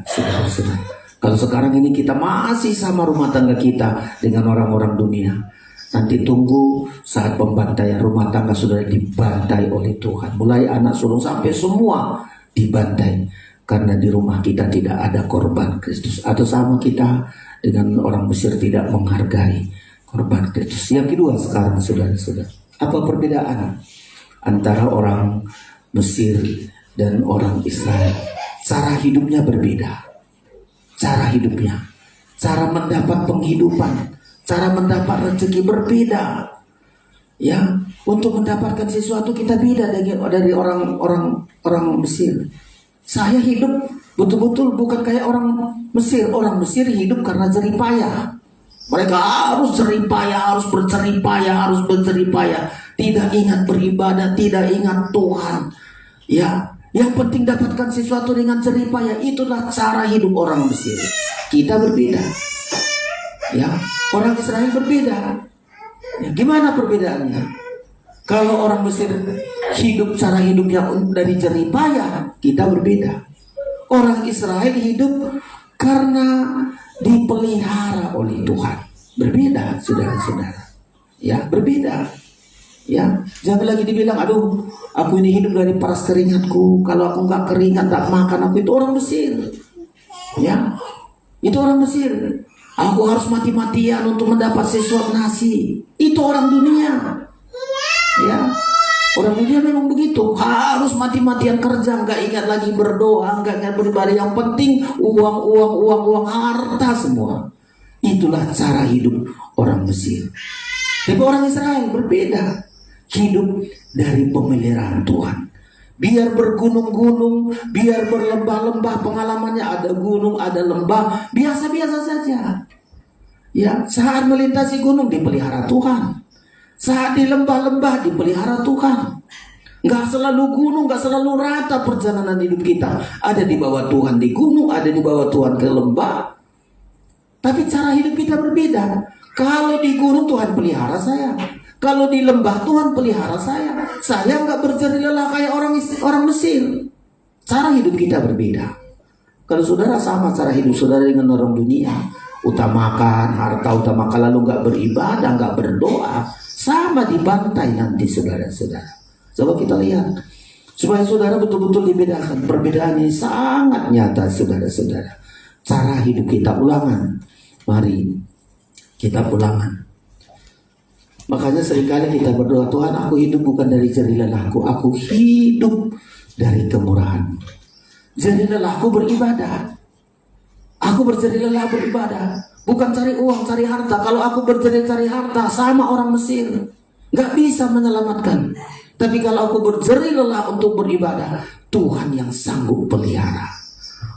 saudara-saudara. Kalau sekarang ini kita masih sama rumah tangga kita dengan orang-orang dunia, nanti tunggu saat pembantaian rumah tangga saudara dibantai oleh Tuhan. Mulai anak sulung sampai semua dibantai, karena di rumah kita tidak ada korban Kristus. Atau sama kita dengan orang Mesir, tidak menghargai korban Kristus. Yang kedua sekarang, saudara-saudara, apa perbedaan antara orang Mesir dan orang Israel? Cara hidupnya berbeda. Cara hidupnya, cara mendapat penghidupan, cara mendapat rezeki berbeda. Ya, untuk mendapatkan sesuatu kita beda dari orang Mesir. Saya hidup betul-betul bukan kayak orang Mesir. Orang Mesir hidup karena jerih payah. Mereka harus jerih payah, harus berjerih payah, tidak ingat beribadah, tidak ingat Tuhan. Ya, yang penting dapatkan sesuatu dengan jerih payah. Itulah cara hidup orang Mesir. Kita berbeda. Ya, orang Israel berbeda. Ya, gimana perbedaannya? Kalau orang Mesir hidup cara hidupnya dari jerih payah, kita berbeda. Orang Israel hidup karena dipelihara oleh Tuhan. Berbeda, saudara-saudara. Ya, berbeda. Ya, jangan lagi dibilang, aduh, aku ini hidup dari peras keringatku. Kalau aku nggak keringat, nggak makan, aku itu orang Mesir. Ya, itu orang Mesir. Aku harus mati-matian untuk mendapat sesuap nasi. Itu orang dunia. Ya, orang dunia memang begitu. Harus mati-matian kerja, nggak ingat lagi berdoa, nggak ingat beribadah. Yang penting uang, harta semua. Itulah cara hidup orang Mesir. Tapi orang Israel berbeda. Hidup dari pemeliharaan Tuhan. Biar bergunung-gunung, biar berlembah-lembah, pengalamannya ada gunung, ada lembah, biasa-biasa saja. Ya, saat melintasi gunung dipelihara Tuhan. Saat di lembah-lembah dipelihara Tuhan. Nggak selalu gunung, nggak selalu rata perjalanan hidup kita. Ada di bawah Tuhan di gunung, ada di bawah Tuhan ke lembah. Tapi cara hidup kita berbeda. Kalau di gunung Tuhan pelihara saya. Kalau di lembah Tuhan pelihara saya. Saya nggak berjerih lelah kayak orang Mesir. Cara hidup kita berbeda. Kalau saudara sama cara hidup saudara dengan orang dunia, utamakan harta, utamakan lalu nggak beribadah, nggak berdoa, sama dibantai nanti saudara-saudara. Coba kita lihat, supaya saudara betul-betul dibedakan. Perbedaan ini sangat nyata, saudara-saudara. Cara hidup kita, ulangan. Mari kita ulangan. Makanya seringkali kita berdoa, Tuhan, aku hidup bukan dari jerih lelahku, aku hidup dari kemurahan. Jerih lelahku beribadah. Aku berjerih lelah beribadah, bukan cari uang, cari harta. Kalau aku berjerih cari harta, sama orang Mesir, nggak bisa menyelamatkan. Tapi kalau aku berjerih lelah untuk beribadah, Tuhan yang sanggup pelihara.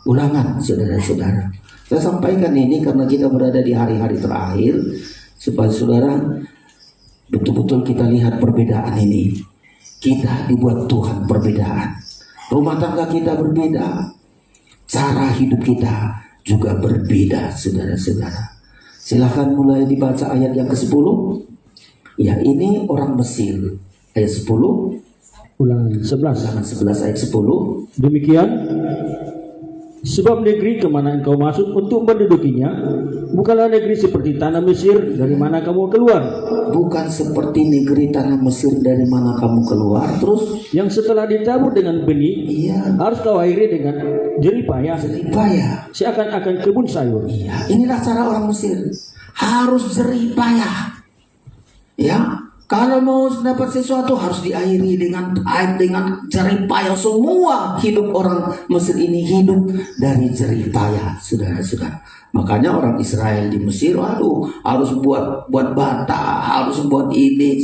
Ulangan, saudara-saudara. Saya sampaikan ini karena kita berada di hari-hari terakhir, supaya saudara betul-betul kita lihat perbedaan ini. Kita dibuat Tuhan perbedaan. Rumah tangga kita berbeda. Cara hidup kita juga berbeda, saudara-saudara. Silahkan mulai dibaca ayat yang ke-10. Ya, ini orang Mesir. Ayat 10. Ulangan 11. Ulangan 11 ayat 10. Demikian, sebab negeri kemana engkau masuk untuk mendudukinya bukanlah negeri seperti tanah Mesir dari mana kamu keluar. Bukan seperti negeri tanah Mesir dari mana kamu keluar. Terus yang setelah ditabur dengan benih, iya, harus kau akhiri dengan jerih payah, seakan-akan kebun sayur. Iya, inilah cara orang Mesir. Harus jerih payah. Ya, Kalau mau dapat sesuatu harus diakhiri dengan jerih payah. Semua hidup orang Mesir ini hidup dari jerih payah, saudara-saudara. Makanya orang Israel di Mesir, harus buat bata, harus buat ini,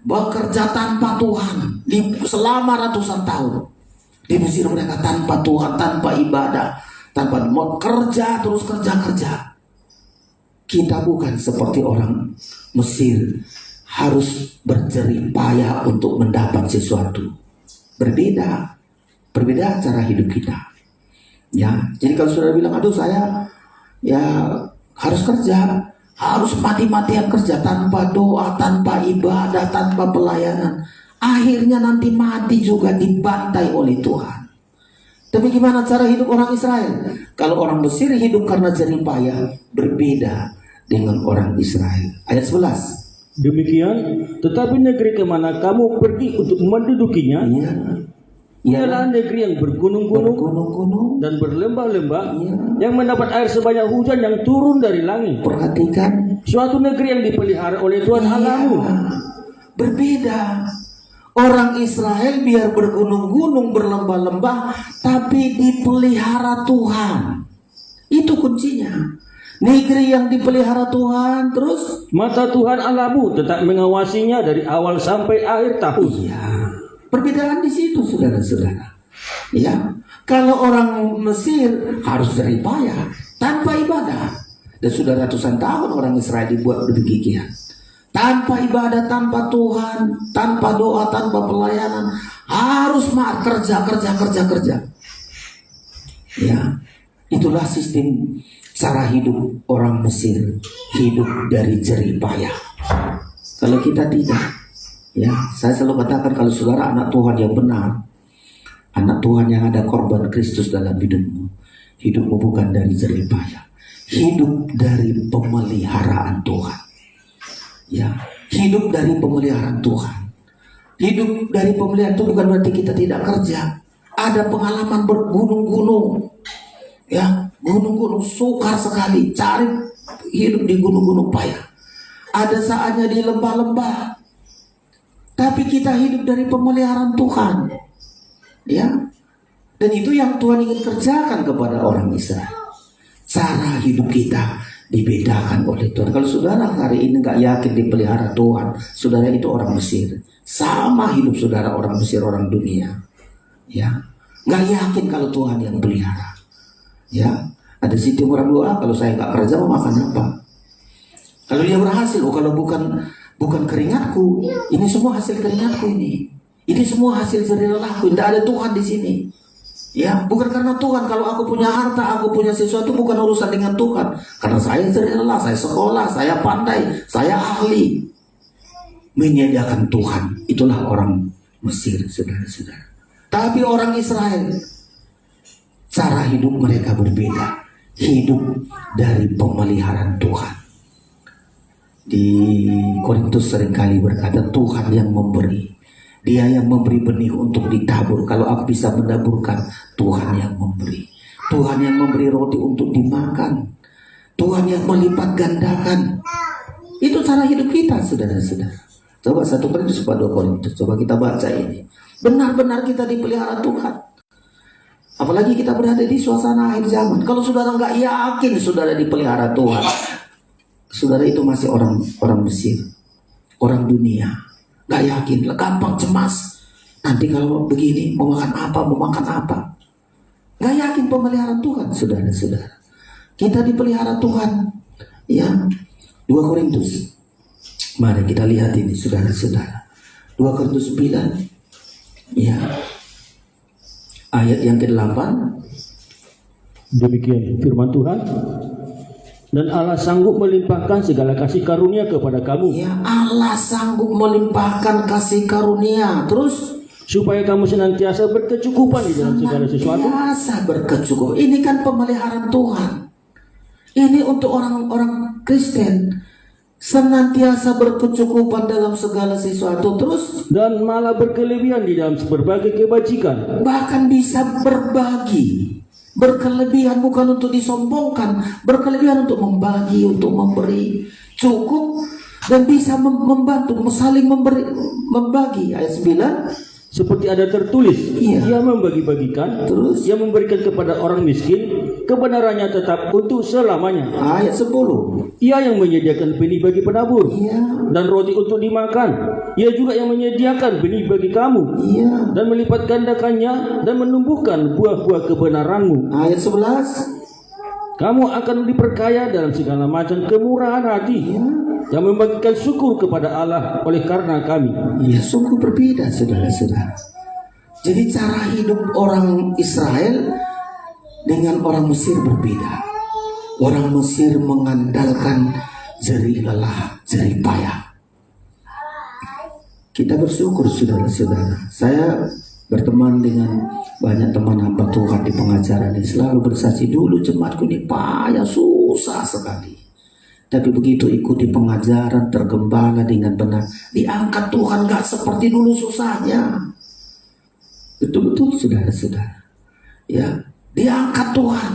bekerja tanpa Tuhan selama ratusan tahun. Di Mesir mereka tanpa Tuhan, tanpa ibadah, tanpa mau kerja terus kerja. Kita bukan seperti orang Mesir, harus berjerih payah untuk mendapat sesuatu. Berbeda cara hidup kita. Ya, jadi kalau saudara bilang, saya harus kerja, harus mati-matian kerja tanpa doa, tanpa ibadah, tanpa pelayanan, akhirnya nanti mati juga dibantai oleh Tuhan. Tapi gimana cara hidup orang Israel? Kalau orang Mesir hidup karena jerih payah, berbeda dengan orang Israel. Ayat 11. Demikian, tetapi negeri kemana kamu pergi untuk mendudukinya, ialah negeri yang bergunung-gunung dan berlembah-lembah, yang mendapat air sebanyak hujan yang turun dari langit. Perhatikan, Suatu negeri yang dipelihara oleh Tuhan Allahmu. berbeda. Orang Israel biar bergunung-gunung, berlembah-lembah, tapi dipelihara Tuhan. Itu kuncinya. Negeri yang dipelihara Tuhan, terus Mata Tuhan Allahmu tetap mengawasinya dari awal sampai akhir tahun. perbedaan di situ, saudara-saudara. Ya, kalau orang Mesir harus jerih payah tanpa ibadah, dan sudah ratusan tahun orang Israel dibuat demikian, tanpa ibadah, tanpa Tuhan, tanpa doa, tanpa pelayanan, harus kerja. Ya, itulah sistem cara hidup orang Mesir, hidup dari jerih payah. Kalau kita tidak, ya, saya selalu katakan, kalau saudara anak Tuhan yang benar, anak Tuhan yang ada korban Kristus dalam hidupmu bukan dari jerih payah, hidup dari pemeliharaan Tuhan. Ya, hidup dari pemeliharaan Tuhan. Hidup dari pemeliharaan itu bukan berarti kita tidak kerja. Ada pengalaman bergunung-gunung, ya, gunung-gunung sukar sekali, cari hidup di gunung-gunung payah. Ada saatnya di lembah-lembah, tapi kita hidup dari pemeliharaan Tuhan, ya. Dan itu yang Tuhan ingin kerjakan kepada orang Israel. Cara hidup kita dibedakan oleh Tuhan. Kalau saudara hari ini nggak yakin dipelihara Tuhan, saudara itu orang Mesir. Sama hidup saudara orang Mesir, orang dunia, ya. Nggak yakin kalau Tuhan yang pelihara. Ya, ada situ orang doa, kalau saya nggak kerja mau makan apa? Kalau dia berhasil, kalau bukan keringatku, ini semua hasil keringatku ini semua hasil jerih lelahku. Tidak ada Tuhan di sini. Ya, bukan karena Tuhan. Kalau aku punya harta, aku punya sesuatu, bukan urusan dengan Tuhan. Karena saya jerih lelah, saya sekolah, saya pandai, saya ahli. Menyediakan Tuhan. Itulah orang Mesir, saudara-saudara. Tapi orang Israel, cara hidup mereka berbeda. Hidup dari pemeliharaan Tuhan. Di Korintus seringkali berkata, Tuhan yang memberi. Dia yang memberi benih untuk ditabur. Kalau aku bisa mendaburkan, Tuhan yang memberi. Tuhan yang memberi roti untuk dimakan. Tuhan yang melipat gandakan. Itu cara hidup kita, saudara-saudara. Coba 1 Korintus 2 Korintus, coba kita baca ini. Benar-benar kita dipelihara Tuhan. Apalagi kita berada di suasana akhir zaman. Kalau saudara nggak yakin saudara dipelihara Tuhan, saudara itu masih orang Mesir, orang dunia. Nggak yakin, gampang cemas. Nanti kalau begini mau makan apa? Nggak yakin pemeliharaan Tuhan, saudara-saudara. Kita dipelihara Tuhan. Ya, 2 Korintus. Mari kita lihat ini, saudara-saudara. 2 Korintus 9. Ya. Ayat yang ke-8. Demikian firman Tuhan. Dan Allah sanggup melimpahkan segala kasih karunia kepada kamu. Ya, Allah sanggup melimpahkan kasih karunia. Terus supaya kamu senantiasa berkecukupan di dalam segala sesuatu. Senantiasa berkecukupan. Ini kan pemeliharaan Tuhan. Ini untuk orang-orang Kristen. Senantiasa berkecukupan dalam segala sesuatu. Terus dan malah berkelebihan di dalam berbagai kebajikan. Bahkan bisa berbagi. Berkelebihan bukan untuk disombongkan, berkelebihan untuk membagi, untuk memberi. Cukup dan bisa membantu, saling membagi. Ayat 9. Seperti ada tertulis, Iya. ia membagi-bagikan, Terus? ia memberikan kepada orang miskin, kebenarannya tetap untuk selamanya. Ayat 10. Ia yang menyediakan benih bagi penabur Iya. dan roti untuk dimakan. Ia juga yang menyediakan benih bagi kamu Iya. dan melipat gandakannya dan menumbuhkan buah-buah kebenaranmu. Ayat 11. Kamu akan diperkaya dalam segala macam kemurahan hati, Iya. yang membagikan syukur kepada Allah oleh karena kami. Ya, sungguh berbeda, saudara-saudara. Jadi cara hidup orang Israel dengan orang Mesir berbeda. Orang Mesir mengandalkan jerih lelah, jerih payah. Kita bersyukur, saudara-saudara. Saya berteman dengan banyak teman hamba Tuhan di pengajaran ini, selalu bersaksi, dulu jemaatku ini payah, susah sekali. Tapi begitu ikuti pengajaran, tergembala dengan benar, diangkat Tuhan, gak seperti dulu susahnya. Betul-betul, saudara-saudara. Ya, diangkat Tuhan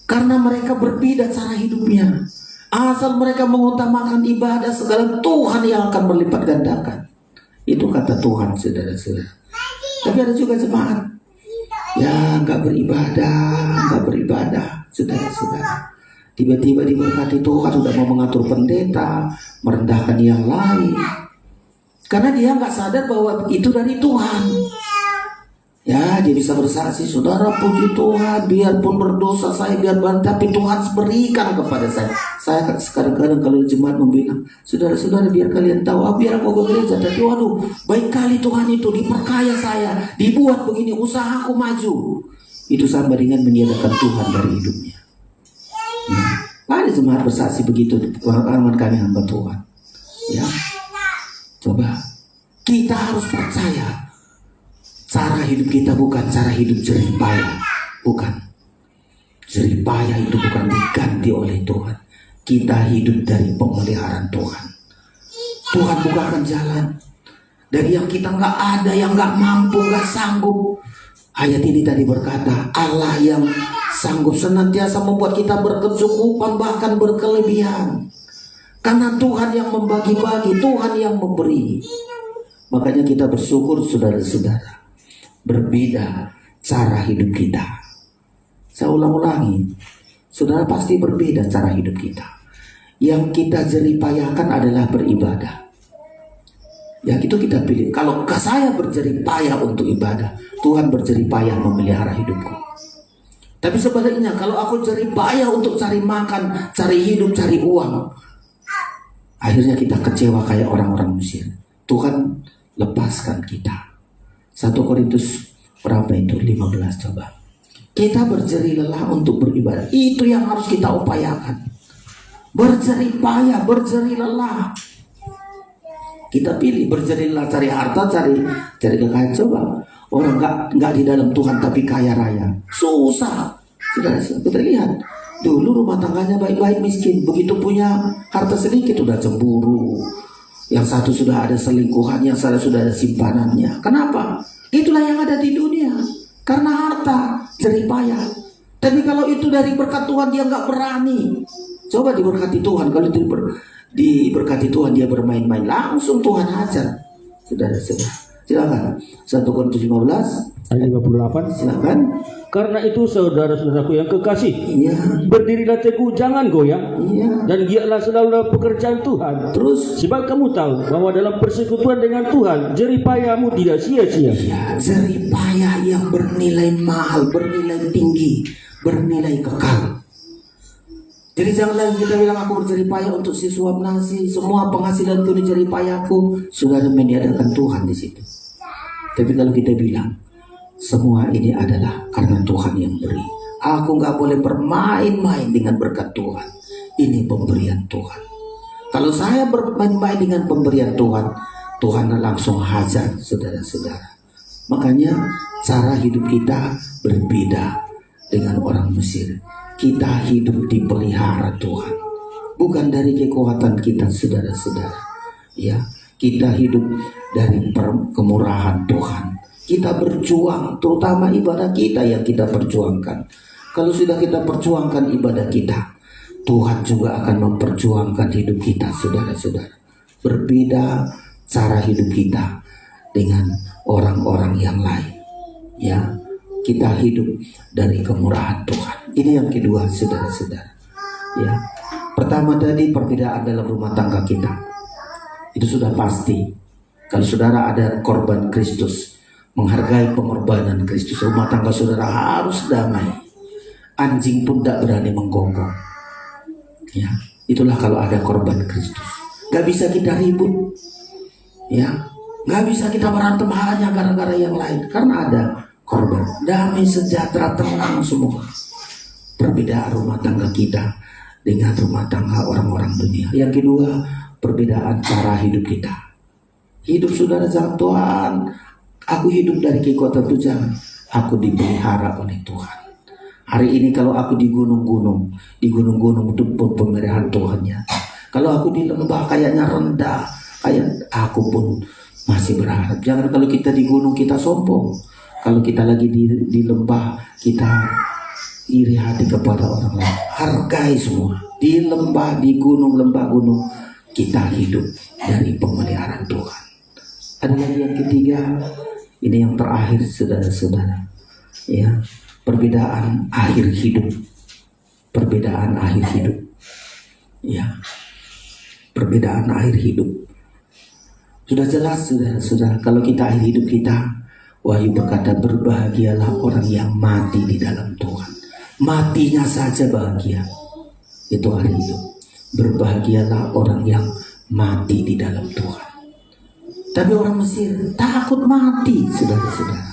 karena mereka berbeda cara hidupnya. Asal mereka mengutamakan ibadah, segala Tuhan yang akan melipat gandakan. Itu kata Tuhan, saudara-saudara. Tapi ada juga jemaat ya gak beribadah, saudara-saudara. Tiba-tiba diberkati Tuhan, sudah mau mengatur pendeta, merendahkan yang lain, karena dia nggak sadar bahwa itu dari Tuhan. Ya, dia bisa bersaksi, saudara, puji Tuhan, biarpun berdosa saya, tapi Tuhan berikan kepada saya. Saya kadang-kadang kalau jemaat membilang, saudara-saudara, biar kalian tahu, biar aku ke gereja, tapi waduh, baik kali Tuhan itu diperkaya saya, dibuat begini, usahaku maju. Itu sama dengan menyerahkan Tuhan dari hidupnya. Ya, ada jemaat bersaksi begitu di pengalaman kami hamba Tuhan. Ya, coba kita harus percaya cara hidup kita bukan cara hidup jerih payah, bukan. Jerih payah itu bukan diganti oleh Tuhan. Kita hidup dari pemeliharaan Tuhan. Tuhan bukakan jalan dari yang kita nggak ada, yang nggak mampu, nggak sanggup. Ayat ini tadi berkata, Allah yang sanggup senantiasa membuat kita berkecukupan, bahkan berkelebihan. Karena Tuhan yang membagi-bagi, Tuhan yang memberi. Makanya kita bersyukur, saudara-saudara. Berbeda cara hidup kita. Saya ulang-ulangi, saudara, pasti berbeda cara hidup kita. Yang kita jeripayahkan adalah beribadah. Ya, itu kita pilih. Kalau saya berjerih payah untuk ibadah, Tuhan berjerih payah memelihara hidupku. Tapi sebaliknya, kalau aku jerih payah untuk cari makan, cari hidup, cari uang, akhirnya kita kecewa kayak orang-orang Mesir. Tuhan lepaskan kita. 1 Korintus berapa itu? 15 coba. Kita berjerih lelah untuk beribadah. Itu yang harus kita upayakan. Berjerih payah, berjerih lelah. Kita pilih berjerih lelah, cari harta, cari kekayaan. Coba orang nggak di dalam Tuhan tapi kaya raya, susah. Kita lihat dulu rumah tangganya baik-baik, miskin, begitu punya harta sedikit udah cemburu. Yang satu sudah ada selingkuhan, yang satu sudah ada simpanannya. Kenapa? Itulah yang ada di dunia. Karena harta, jerih payah. Tapi kalau itu dari berkat Tuhan, dia nggak berani. Coba diberkati Tuhan. Kalau diberkati Tuhan, dia bermain-main, langsung Tuhan hajar. Saudara-saudara, silakan. 1 Korintus 15 ayat 58. silakan. Karena itu saudara-saudaraku yang kekasih, Iya, berdirilah teguh, jangan goyah, iya. dan giatlah selalu dalam pekerjaan Tuhan. Terus, Sebab kamu tahu bahwa dalam persekutuan dengan Tuhan, jerih payahmu tidak sia-sia. ya, jerih payah yang bernilai mahal, bernilai tinggi, bernilai kekal. Jadi jangan lagi kita bilang aku berjerih payah untuk si suap nasi, semua penghasilanku ini jerih payahku. Sudah meniadakan Tuhan di situ. Tapi kalau kita bilang semua ini adalah karena Tuhan yang beri, aku nggak boleh bermain-main dengan berkat Tuhan. Ini pemberian Tuhan. Kalau saya bermain-main dengan pemberian Tuhan, Tuhan langsung hajar, saudara-saudara. Makanya cara hidup kita berbeda dengan orang Mesir. Kita hidup dipelihara Tuhan, bukan dari kekuatan kita, saudara-saudara. Ya, kita hidup dari kemurahan Tuhan. Kita berjuang, terutama ibadah kita yang kita perjuangkan. Kalau sudah kita perjuangkan ibadah kita, Tuhan juga akan memperjuangkan hidup kita, saudara-saudara. berbeda cara hidup kita dengan orang-orang yang lain. Ya, kita hidup dari kemurahan Tuhan. Ini yang kedua, saudara-saudara. Ya, pertama tadi perbedaan dalam rumah tangga kita. Itu sudah pasti. Kalau saudara ada korban Kristus, menghargai pengorbanan Kristus, rumah tangga saudara harus damai. Anjing pun tidak berani menggonggong. Ya, itulah kalau ada korban Kristus. Gak bisa kita ribut. Ya, gak bisa kita berantem hanya gara-gara yang lain, karena ada korban. Damai, sejahtera, tenang semua. Perbedaan rumah tangga kita dengan rumah tangga orang-orang dunia. Yang kedua, perbedaan cara hidup kita. Hidup saudara jangan, Tuhan, aku hidup dari kekuatan Tuhan, aku dipelihara oleh Tuhan. Hari ini kalau aku di gunung-gunung itu pemeliharaan Tuhannya. Kalau aku di lembah kayaknya rendah, kayak aku pun masih berharap. Jangan kalau kita di gunung kita sombong. Kalau kita lagi di lembah kita iri hati kepada orang lain. Hargai semua. Di lembah, di gunung, lembah gunung, kita hidup dari pemeliharaan Tuhan. Ada lagi yang ketiga, ini yang terakhir saudara-saudara. Ya, perbedaan akhir hidup. Perbedaan akhir hidup. Ya, perbedaan akhir hidup. Sudah jelas saudara-saudara, kalau kita akhir hidup kita, Wahyu berkata, berbahagialah orang yang mati di dalam Tuhan. Matinya saja bahagia. Itu hari hidup. Berbahagialah orang yang mati di dalam Tuhan. Tapi orang Mesir takut mati, saudara-saudara.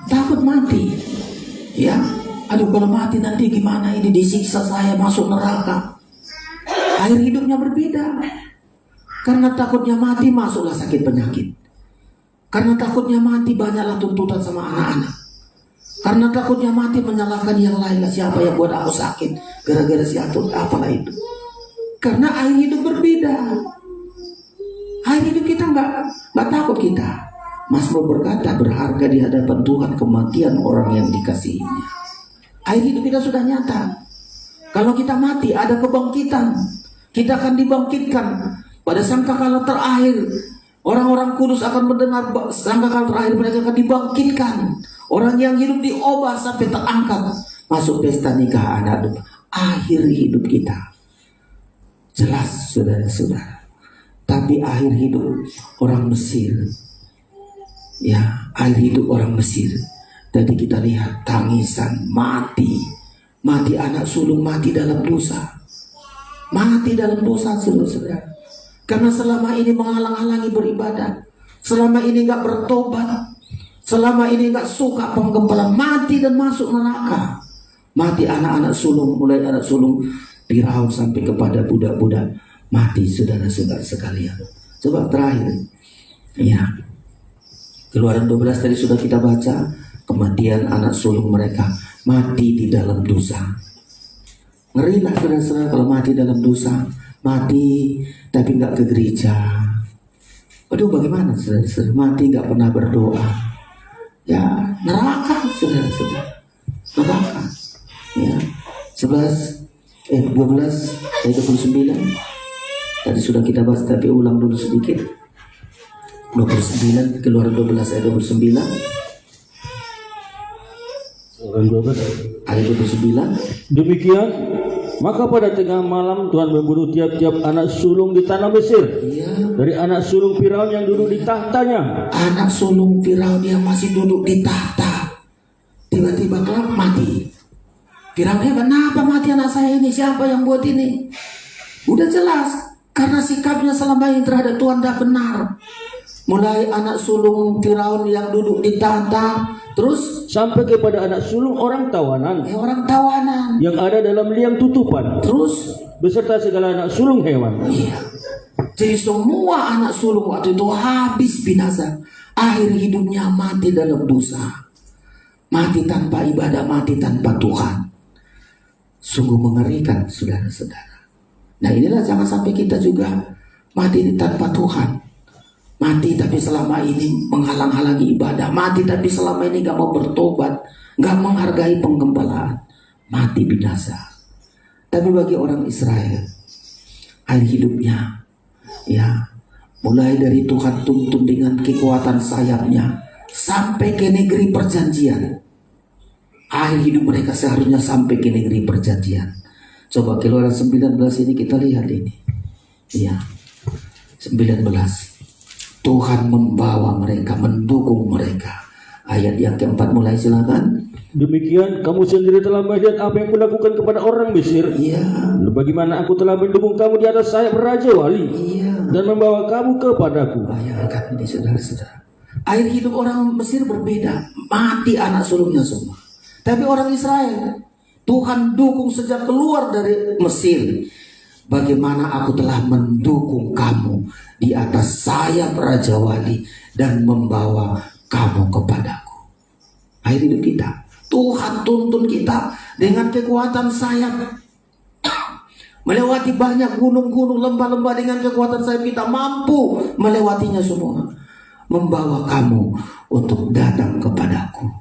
Takut mati. Ya, aduh kalau mati nanti gimana ini, disiksa saya masuk neraka. Akhir hidupnya berbeda. Karena takutnya mati masuklah sakit penyakit. Karena takutnya mati banyaklah tuntutan sama anak-anak. Karena takutnya mati menyalahkan yang lain, siapa yang buat aku sakit gara-gara si atut apalah itu. Karena akhir hidup berbeda. Akhir hidup kita nggak takut kita. Mazmur berkata, berharga di hadapan Tuhan kematian orang yang dikasihinya. Akhir hidup kita sudah nyata. Kalau kita mati ada kebangkitan. Kita akan dibangkitkan pada sangkakala terakhir. Orang-orang kudus akan mendengar sangkakala terakhir, mereka akan dibangkitkan. Orang yang hidup diubah sampai terangkat masuk pesta nikah anak domba. Akhir hidup kita jelas saudara-saudara. Tapi akhir hidup orang Mesir, ya, akhir hidup orang Mesir. Tadi kita lihat tangisan, mati anak sulung, mati dalam dosa, saudara-saudara. Karena selama ini menghalang-halangi beribadah, selama ini nggak bertobat, selama ini nggak suka penggempalan, mati dan masuk neraka. Mati anak-anak sulung, mulai anak sulung Firaun sampai kepada budak-budak, mati saudara-saudara sekalian. Coba terakhir, ya, Keluaran 12 tadi sudah kita baca, kematian anak sulung mereka mati di dalam dosa. Ngerilah saudara-saudara kalau mati dalam dosa, mati tapi nggak ke gereja. Aduh, bagaimana saudara-saudara, mati nggak pernah berdoa. Ya, neraka saudara-saudara, neraka. Ya, 12 ayat 29 tadi sudah kita bahas, tapi ulang dulu sedikit. 29, Keluaran 12 ayat 29. Ayat 29. Demikian, maka pada tengah malam Tuhan membunuh tiap-tiap anak sulung di tanah Mesir. Ya, Dari anak sulung Firaun yang duduk di tahtanya. anak sulung Firaun yang masih duduk di tahta tiba-tiba kelak mati. Firaun, kenapa mati anak saya ini? Siapa yang buat ini? Udah jelas, karena sikapnya selama ini terhadap Tuhan tidak benar. Mulai anak sulung Firaun yang duduk di tahta, terus Sampai kepada anak sulung orang tawanan orang tawanan, yang ada dalam liang tutupan, terus beserta segala anak sulung hewan. iya. Jadi semua anak sulung waktu itu habis binasa. Akhir hidupnya mati dalam dosa, mati tanpa ibadah, mati tanpa Tuhan. Sungguh mengerikan saudara-saudara. Nah inilah, jangan sampai kita juga mati tanpa Tuhan. Mati tapi selama ini menghalang-halangi ibadah. Mati tapi selama ini gak mau bertobat, gak menghargai penggembalaan. Mati binasa. Tapi bagi orang Israel, akhir hidupnya, ya, mulai dari Tuhan tuntun dengan kekuatan sayapnya sampai ke negeri perjanjian. Akhir hidup mereka seharusnya sampai ke negeri perjanjian. Coba Keluaran 19 ini kita lihat ini. Ya, 19. Tuhan membawa mereka, mendukung mereka. Ayat yang keempat mulai, silakan. Demikian kamu sendiri telah melihat apa yang kulakukan kepada orang Mesir. Iya. Bagaimana aku telah mendukung kamu di atas sayap Raja Wali. Iya. Dan membawa kamu kepadaku. Bayangkan ini saudara-saudara. Akhir hidup orang Mesir berbeda. Mati anak sulungnya semua. Tapi orang Israel, Tuhan dukung sejak keluar dari Mesir. Bagaimana aku telah mendukung kamu di atas sayap Raja Wali dan membawa kamu kepadaku. Akhir hidup kita, Tuhan tuntun kita dengan kekuatan sayap. Melewati banyak gunung-gunung, lembah-lembah dengan kekuatan sayap kita mampu melewatinya semua. Membawa kamu untuk datang kepadaku.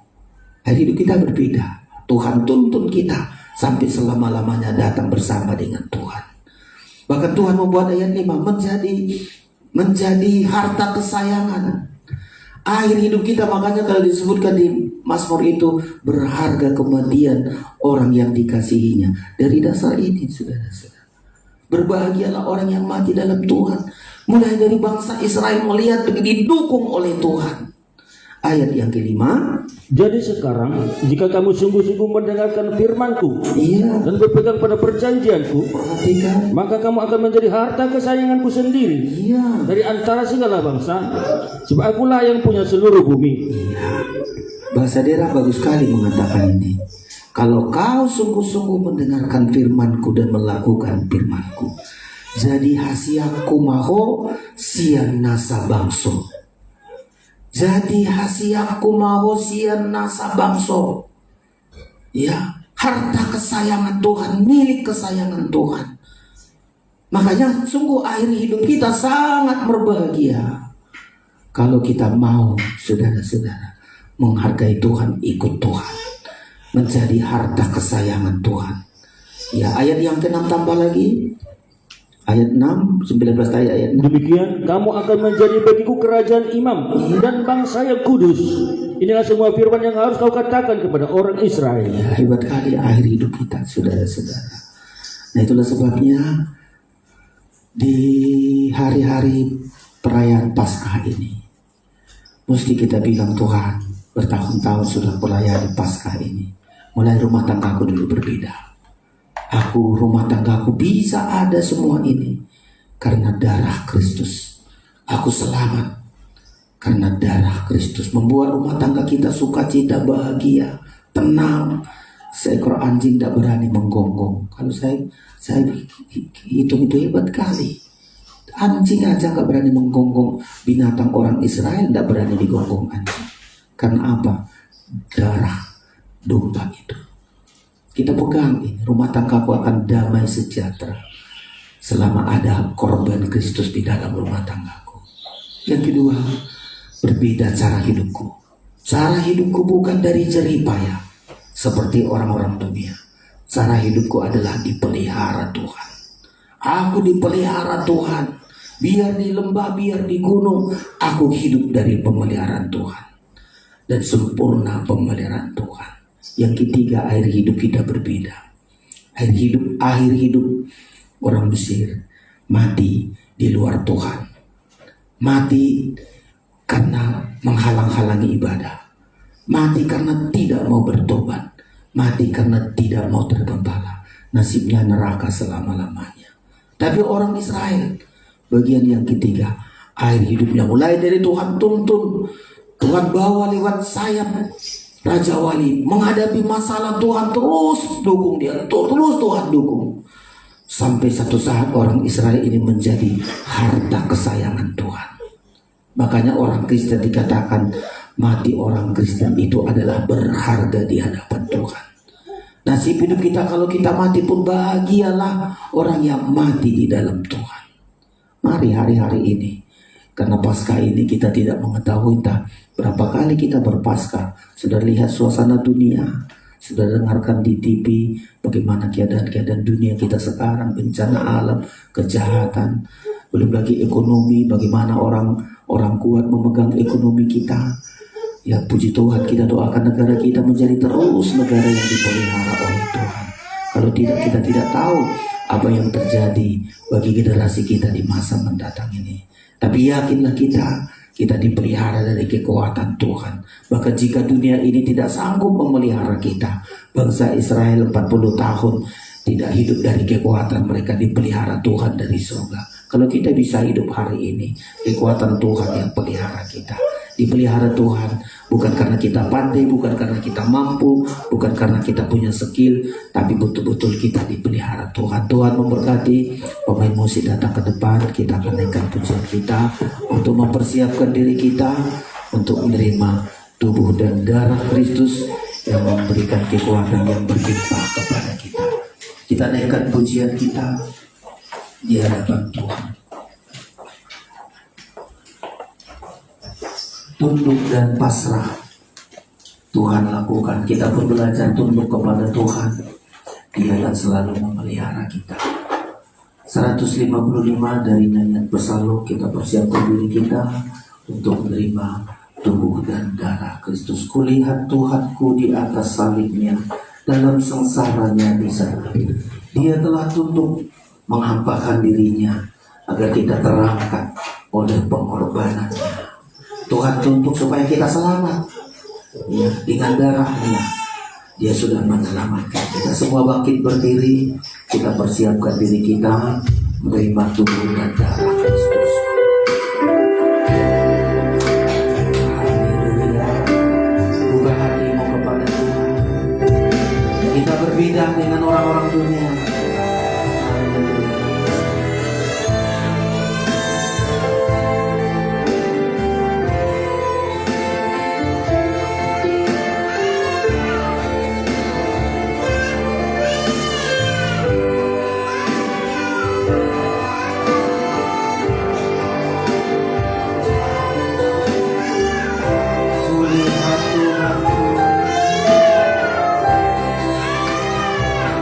Hari hidup kita berbeda. Tuhan tuntun kita sampai selama-lamanya datang bersama dengan Tuhan. Bahkan Tuhan membuat ayat 5 menjadi harta kesayangan. Akhir hidup kita, makanya kalau disebutkan di Mazmur itu, berharga kemudian orang yang dikasihinya. Dari dasar ini, saudara-saudara, berbahagialah orang yang mati dalam Tuhan. Mulai dari bangsa Israel melihat didukung oleh Tuhan. Ayat yang kelima. Jadi sekarang jika kamu sungguh-sungguh mendengarkan firman-Ku, Iya. dan berpegang pada perjanjian-Ku, Perhatikan. maka kamu akan menjadi harta kesayangan-Ku sendiri Iya. dari antara segala bangsa, sebab akulah yang punya seluruh bumi. Bahasa daerah bagus sekali mengatakan ini. Kalau kau sungguh-sungguh mendengarkan firman-Ku dan melakukan firman-Ku, jadi hasiaku maho sian nasa bangso. Jadi hasiaku maho sian nasa bangso. Ya, harta kesayangan Tuhan, milik kesayangan Tuhan. Makanya sungguh akhir hidup kita sangat berbahagia kalau kita mau, saudara-saudara, menghargai Tuhan, ikut Tuhan, menjadi harta kesayangan Tuhan. Ya, ayat yang ke-6 tambah lagi. Ayat 6, 19 ayat 6. Demikian kamu akan menjadi bagiku kerajaan imam dan bangsa yang kudus. Inilah semua firman yang harus kau katakan kepada orang Israel. Ya, hebat kali akhir hidup kita, saudara-saudara. Nah, itulah sebabnya di hari-hari perayaan Paskah ini mesti kita bilang, Tuhan, bertahun-tahun sudah melayani Paskah ini. Mulai rumah tanggaku dulu berbeda. Rumah tanggaku bisa ada semua ini karena darah Kristus. Aku selamat karena darah Kristus. Membuat rumah tangga kita sukacita, bahagia, tenang. Seekor anjing tidak berani menggonggong. Kalau saya hitung itu hebat kali. Anjing aja nggak berani menggonggong. Binatang orang Israel tidak berani digonggong anjing. Karena apa? Darah domba itu. Kita pegang ini, rumah tanggaku akan damai sejahtera selama ada korban Kristus di dalam rumah tanggaku. Yang kedua, berbeda cara hidupku. Cara hidupku bukan dari jerih payah seperti orang-orang dunia. Cara hidupku adalah dipelihara Tuhan. Aku dipelihara Tuhan. Biar di lembah, biar di gunung, aku hidup dari pemeliharaan Tuhan. Dan sempurna pemeliharaan Tuhan. Yang ketiga, akhir hidup kita berbeda. Akhir hidup orang Mesir mati di luar Tuhan. Mati karena menghalang-halangi ibadah. Mati karena tidak mau bertobat. Mati karena tidak mau tergembala. Nasibnya neraka selama-lamanya. Tapi orang Israel, bagian yang ketiga, akhir hidupnya mulai dari Tuhan tuntun, Tuhan bawa lewat sayap Raja Wali, menghadapi masalah Tuhan terus dukung dia, terus Tuhan dukung. Sampai satu saat orang Israel ini menjadi harta kesayangan Tuhan. Makanya orang Kristen dikatakan mati orang Kristen itu adalah berharga di hadapan Tuhan. Nasib hidup kita kalau kita mati pun bahagialah orang yang mati di dalam Tuhan. Mari hari-hari ini, karena Paskah ini kita tidak mengetahui entah berapa kali kita berpaskah. Sudah lihat suasana dunia, sudah dengarkan di TV bagaimana keadaan dunia kita sekarang, bencana alam, kejahatan. belum lagi ekonomi, bagaimana orang kuat memegang ekonomi kita. Ya puji Tuhan, kita doakan negara kita menjadi terus negara yang dipelihara oleh Tuhan. Kalau tidak, kita tidak tahu apa yang terjadi bagi generasi kita di masa mendatang ini. Tapi yakinlah kita dipelihara dari kekuatan Tuhan. Bahkan jika dunia ini tidak sanggup memelihara kita, bangsa Israel 40 tahun tidak hidup dari kekuatan mereka, dipelihara Tuhan dari surga. Kalau kita bisa hidup hari ini, kekuatan Tuhan yang pelihara kita. Dipelihara Tuhan bukan karena kita pandai, bukan karena kita mampu, bukan karena kita punya skill, tapi betul-betul kita dipelihara Tuhan. Tuhan memberkati. Pemain musik datang ke depan, kita akan naikkan pujian kita untuk mempersiapkan diri kita untuk menerima tubuh dan darah Kristus yang memberikan kekuatan yang berlimpah kepada kita. Kita naikkan pujian kita di hadapan Tuhan. Tunduk dan pasrah Tuhan lakukan. Kita pun belajar tunduk kepada Tuhan. Dia yang selalu memelihara kita. 155 dari nyanyian Psalm, kita persiapkan diri kita untuk menerima tubuh dan darah Kristus. Kulihat Tuhanku di atas salibnya, dalam sengsaranya di sana. Dia telah tunduk menghampakan dirinya agar kita terangkat oleh pengorbanannya. Tuhan tunduk supaya kita selamat. Ya, dengan darahnya Dia sudah menyelamatkan kita. Semua bangkit berdiri. Kita persiapkan diri kita menerima tubuh dan darah Kristus. Haleluya. Buka hatimu kepada Tuhan. Kita berbeda dengan orang-orang dunia.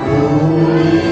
Tuhanku,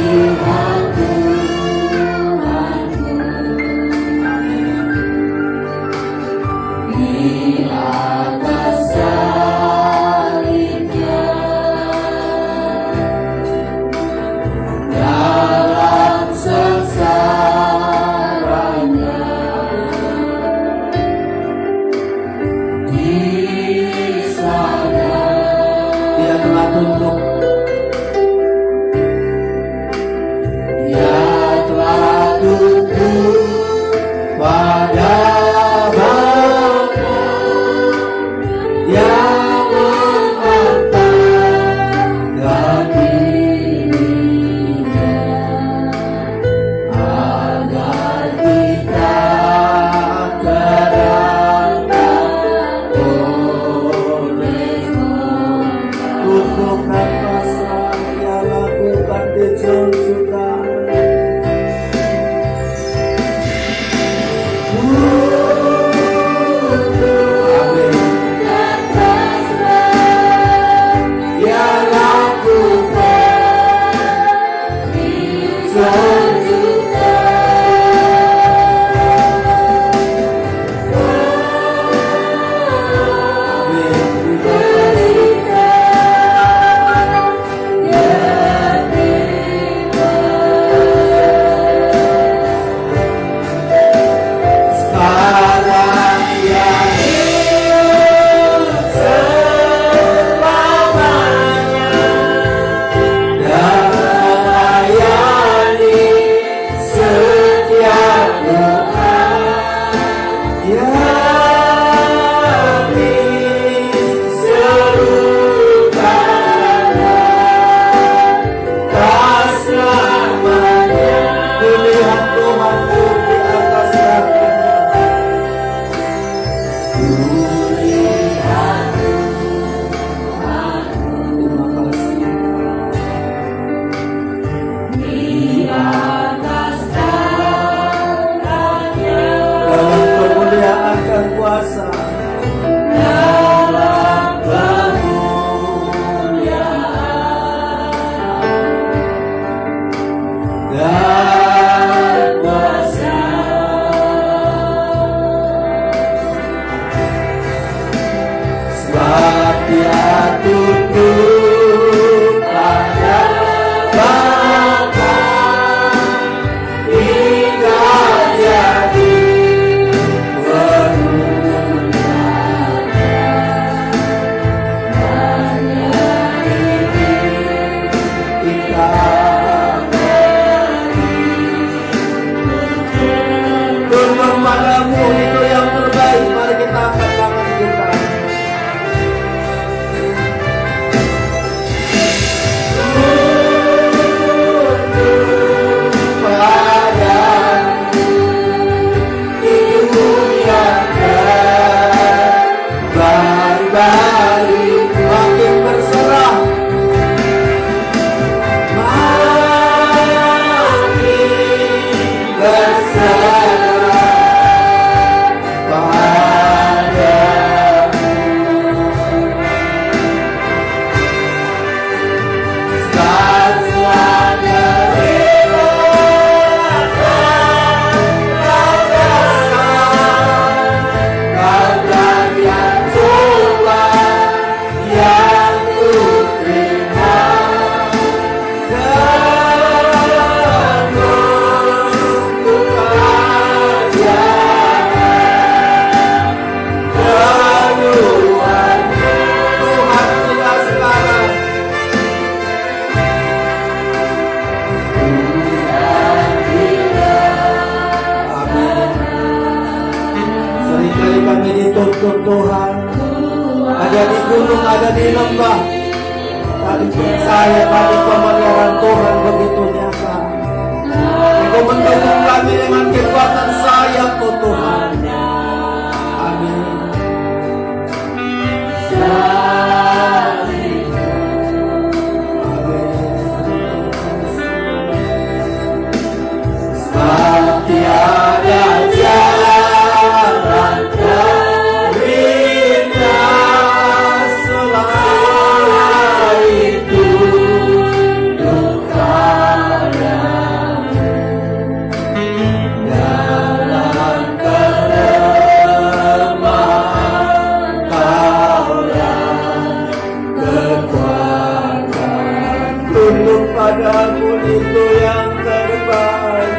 kami dituntun Tuhan. Ada di gunung, ada di lembah. Kami percaya kami pemeliharaan Tuhan begitu nyata. Engkau mendukung kami dengan kekuatan sayap-Mu Tuhan. Amin. Tiada jalan terindah selain tunduk padamu. Dalam kelemahan Kaulah kekuatan. Tunduk padamu itu yang terbaik.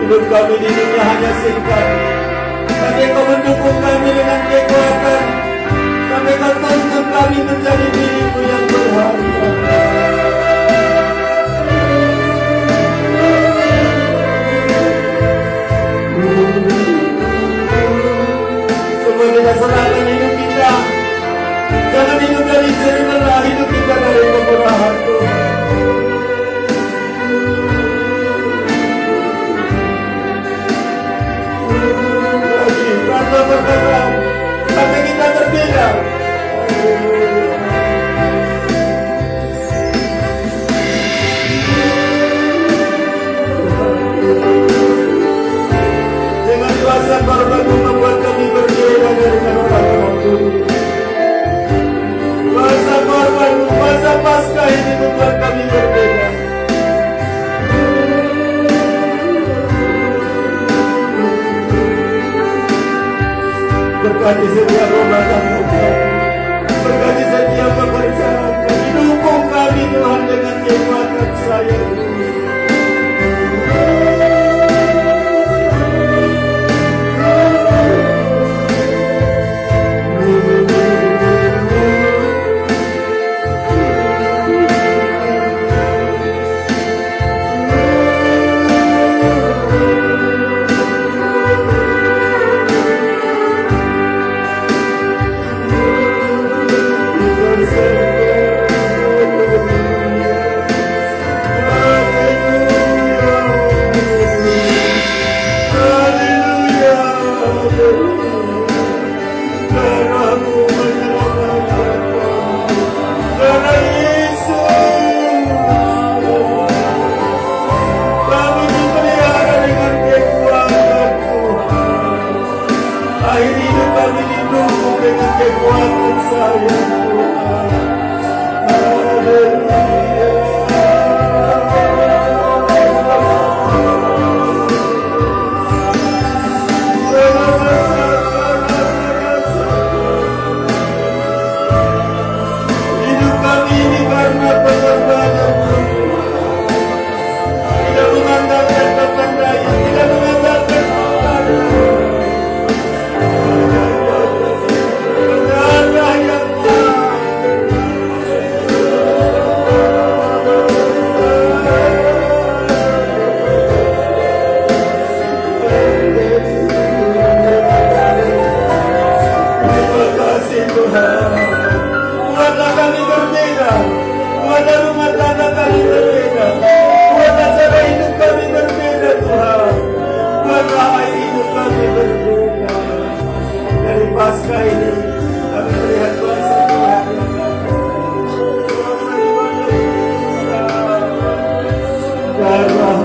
Hidup kami di dunia hanya singkat, tapi Kau mendukung kami dengan kekuatan, sampai Kau tuntun kami menjadi milik-Mu yang berharga. Semua kita serahkan hidup kita. Jangan hidup dari jerih lelah, hidup kita dari kemurahan Tuhan. Berkata sampai kita berbeda. Dengan kuasa korban-Mu membuat kami berbeda dengan orang-orang dunia. Kuasa korban-Mu, kuasa Paskah ini membuat kami berbeda. Berkati setiap rumah tangga kami, berkati setiap pekerjaan kami, dukung kami Tuhan dengan kekuatan sayap-Mu. darah.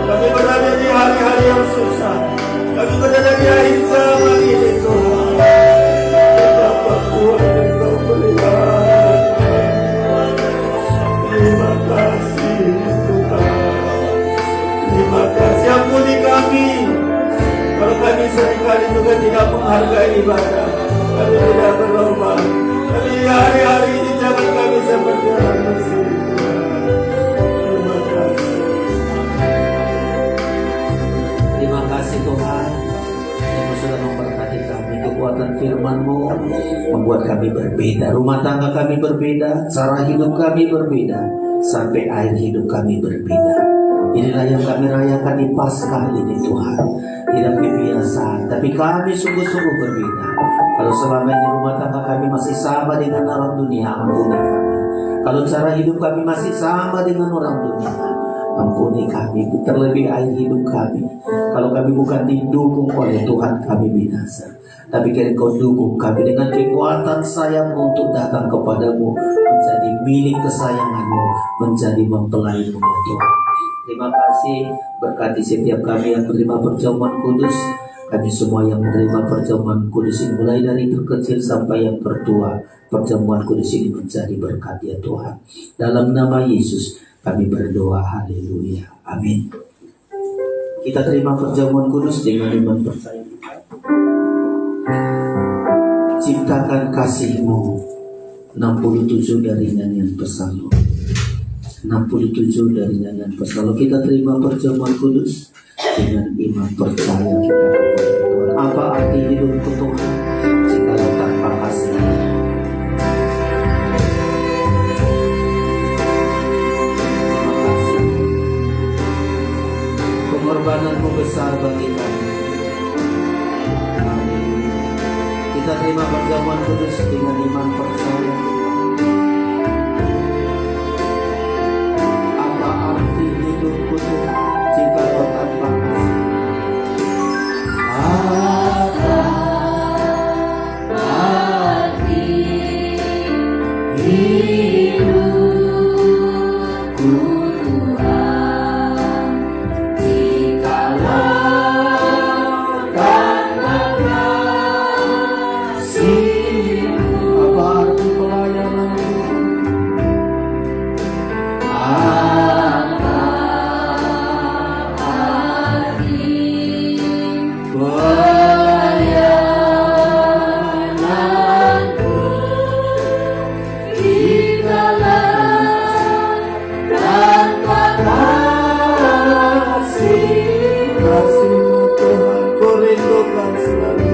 Kami berada di hari-hari yang susah. Kami berada di akhir zaman ini Tuhan. Betapa kuat Engkau pelihara. Terima kasih Tuhan. Terima kasih, ampuni kami kalau kami seringkali juga tidak menghargai ibadah. Kami tidak berlomba. Tapi hari-hari ini jangan kami seperti orang Mesir. Terima kasih. Terima kasih Tuhan yang sudah memberkati kami. Kekuatan firman-Mu membuat kami berbeda. Rumah tangga kami berbeda, cara hidup kami berbeda, sampai akhir hidup kami berbeda. Inilah yang kami rayakan di Paskah ini Tuhan. Tidak kebiasaan, tapi kami sungguh-sungguh berbeda. Kalau selama ini rumah tangga kami masih sama dengan orang dunia, ampuni kami. Kalau cara hidup kami masih sama dengan orang dunia, ampuni kami. Terlebih akhir hidup kami, kalau kami bukan didukung oleh Tuhan, kami binasa. Tapi kira Kau dukung kami dengan kekuatan sayang-Mu untuk datang kepadamu, menjadi milik kesayangan-Mu, menjadi mempelai-Mu ya Tuhan. Terima kasih, berkati setiap kami yang menerima perjamuan kudus. Kami semua yang menerima perjamuan kudus ini, mulai dari terkecil sampai yang tertua, perjamuan kudus ini menjadi berkat ya Tuhan. Dalam nama Yesus kami berdoa, haleluya, amin. Kita terima perjamuan kudus dengan iman percaya. Ciptakan kasih-Mu, 67 dari nyanyian Psalm. 67 dari nyanyian Psalm. Kita terima perjamuan kudus dengan iman percaya kita kepada Tuhan. Apa arti hidupku Tuhan jika tanpa kasih? Terima kasih. Pengorbanan-Mu besar bagi kami. Amin. Kita terima perjamuan kudus dengan iman percaya. Apa arti hidupku Tuhan jika Kau tanpa kasih? Apa arti hidupku Tuhan jikalau tanpa kasih-Mu? Apa arti pelayananku? Apa arti pelayananku jikalau tanpa kasih? Kasih-Mu Tuhan ku rindukan selalu.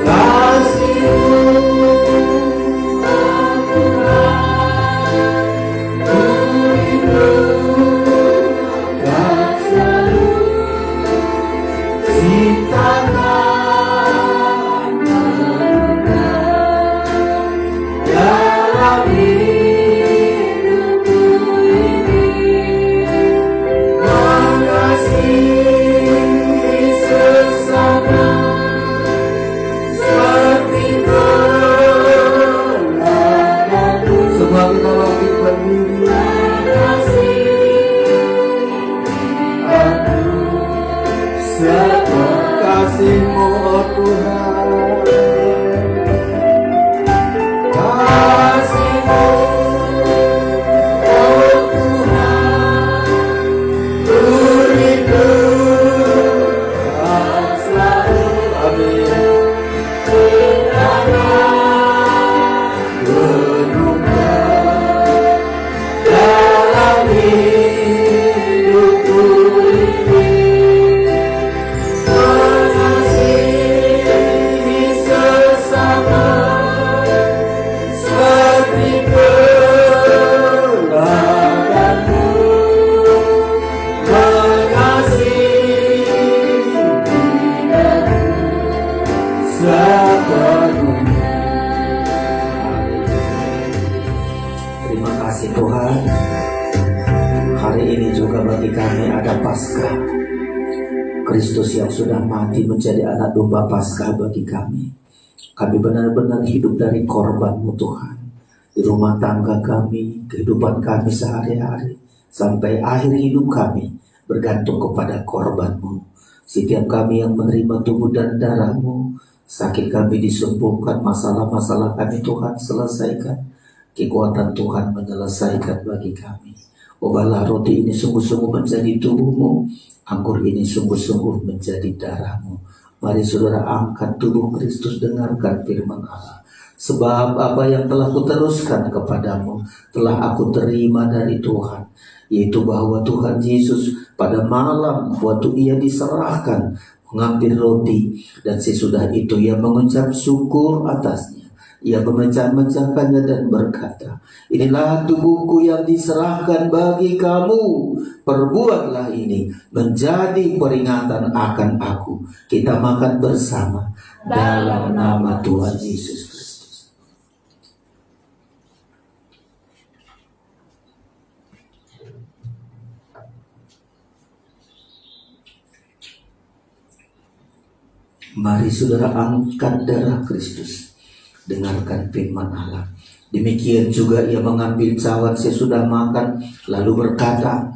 Kasih-Mu kasih-Mu oh Tuhan, kasih-Mu oh Tuhan, ku rindukan selalu. Amin. Kiranya renungan dalam hidupku ini, terima kasih Tuhan. Hari ini juga bagi kami ada Paskah. Kristus yang sudah mati menjadi anak domba Paskah bagi kami. Kami benar-benar hidup dari korban-Mu Tuhan. di rumah tangga kami, kehidupan kami sehari-hari, sampai akhir hidup kami bergantung kepada korban-Mu. Setiap kami yang menerima tubuh dan darah-Mu, sakit kami disembuhkan, masalah-masalah kami Tuhan selesaikan, kekuatan Tuhan menyelesaikan bagi kami. Ubahlah roti ini sungguh-sungguh menjadi tubuh-Mu, anggur ini sungguh-sungguh menjadi darah-Mu. Mari saudara angkat tubuh Kristus, dengarkan firman Allah. Sebab apa yang telah kuteruskan kepadamu telah aku terima dari Tuhan, yaitu bahwa Tuhan Yesus pada malam waktu ia diserahkan mengambil roti, dan sesudah itu ia mengucap syukur atasnya. Ia memecah-mecahkannya dan berkata, inilah tubuhku yang diserahkan bagi kamu. Perbuatlah ini menjadi peringatan akan aku. Kita makan bersama dalam nama Tuhan Yesus Kristus. Mari saudara angkat darah Kristus, dengarkan firman Allah. Demikian juga ia mengambil cawan sesudah makan, lalu berkata,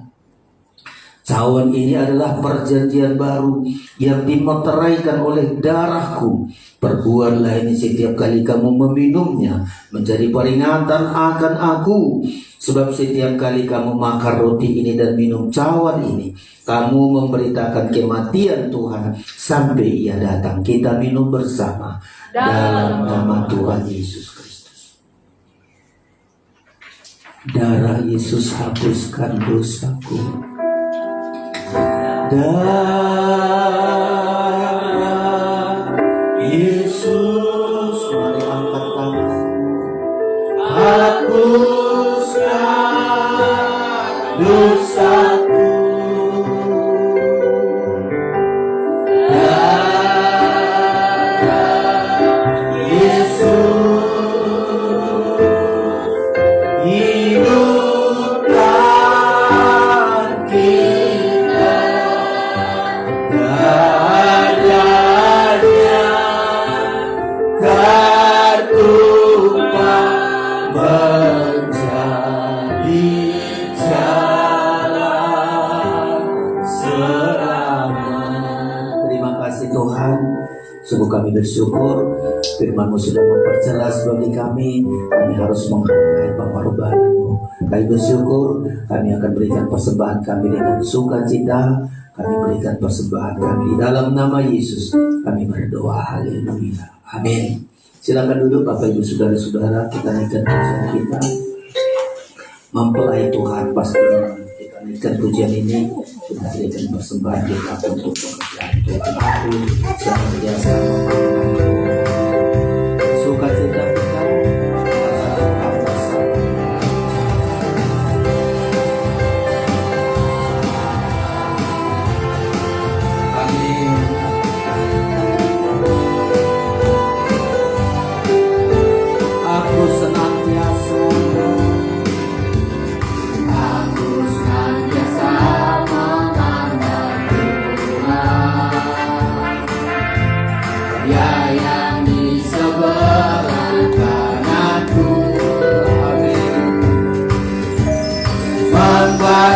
cawan ini adalah perjanjian baru yang dimeteraikan oleh darahku. Perbuatlah ini setiap kali kamu meminumnya menjadi peringatan akan aku. Sebab setiap kali kamu makan roti ini dan minum cawan ini, kamu memberitakan kematian Tuhan sampai ia datang. Kita minum bersama dalam nama Tuhan Yesus Kristus. Darah Yesus hapuskan dosaku. Darah Yesus, mari angkat tangan. Hapuskan dosaku. Darah Yesus, hidupkan kita. Darahnya tertumpah menjadi jalan selamat. Terima kasih Tuhan, sungguh kami bersyukur firman-Mu sudah memperjelas bagi kami. Kami harus menghargai pengorbanan-Mu. Kami bersyukur kami akan berikan persembahan kami dengan sukacita. Kami berikan persembahan kami di dalam nama Yesus. Kami berdoa, haleluya, amin. Silakan duduk Bapak Ibu Saudara-saudara, kita naikkan pujian kita. Mempelai Tuhan pastinya kita naikkan pujian ini, kita berikan persembahan kita untuk pekerjaan Tuhan. Aku senantiasa sukacita kita.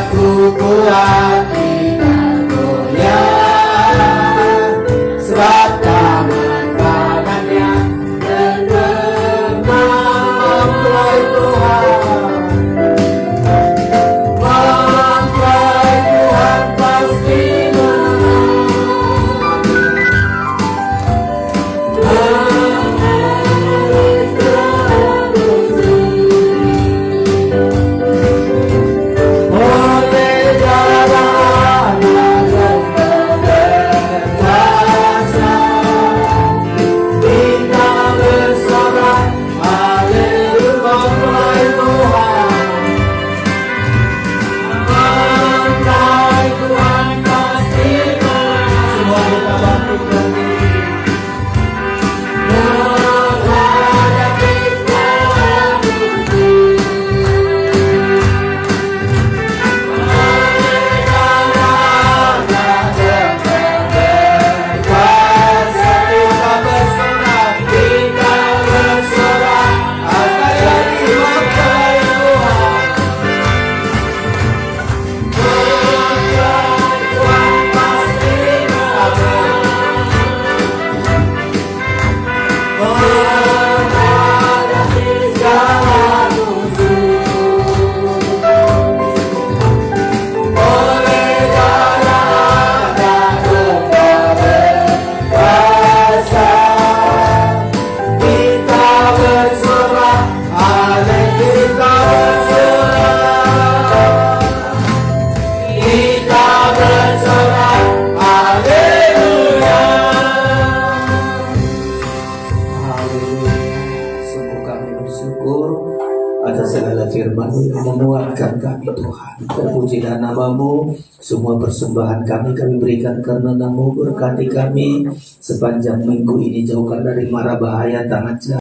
Kuat tidak goyah, sebab tangan kanannya tergenang. Mempelai Tuhan, mempelai Tuhan pasti menang. Oleh darah bersyukur atas segala firman yang menguatkan kami Tuhan. Terpujilah nama-Mu, semua persembahan kami berikan karena Nama-Mu. Berkati kami sepanjang minggu ini, jauhkan dari mara bahaya tangan jahat.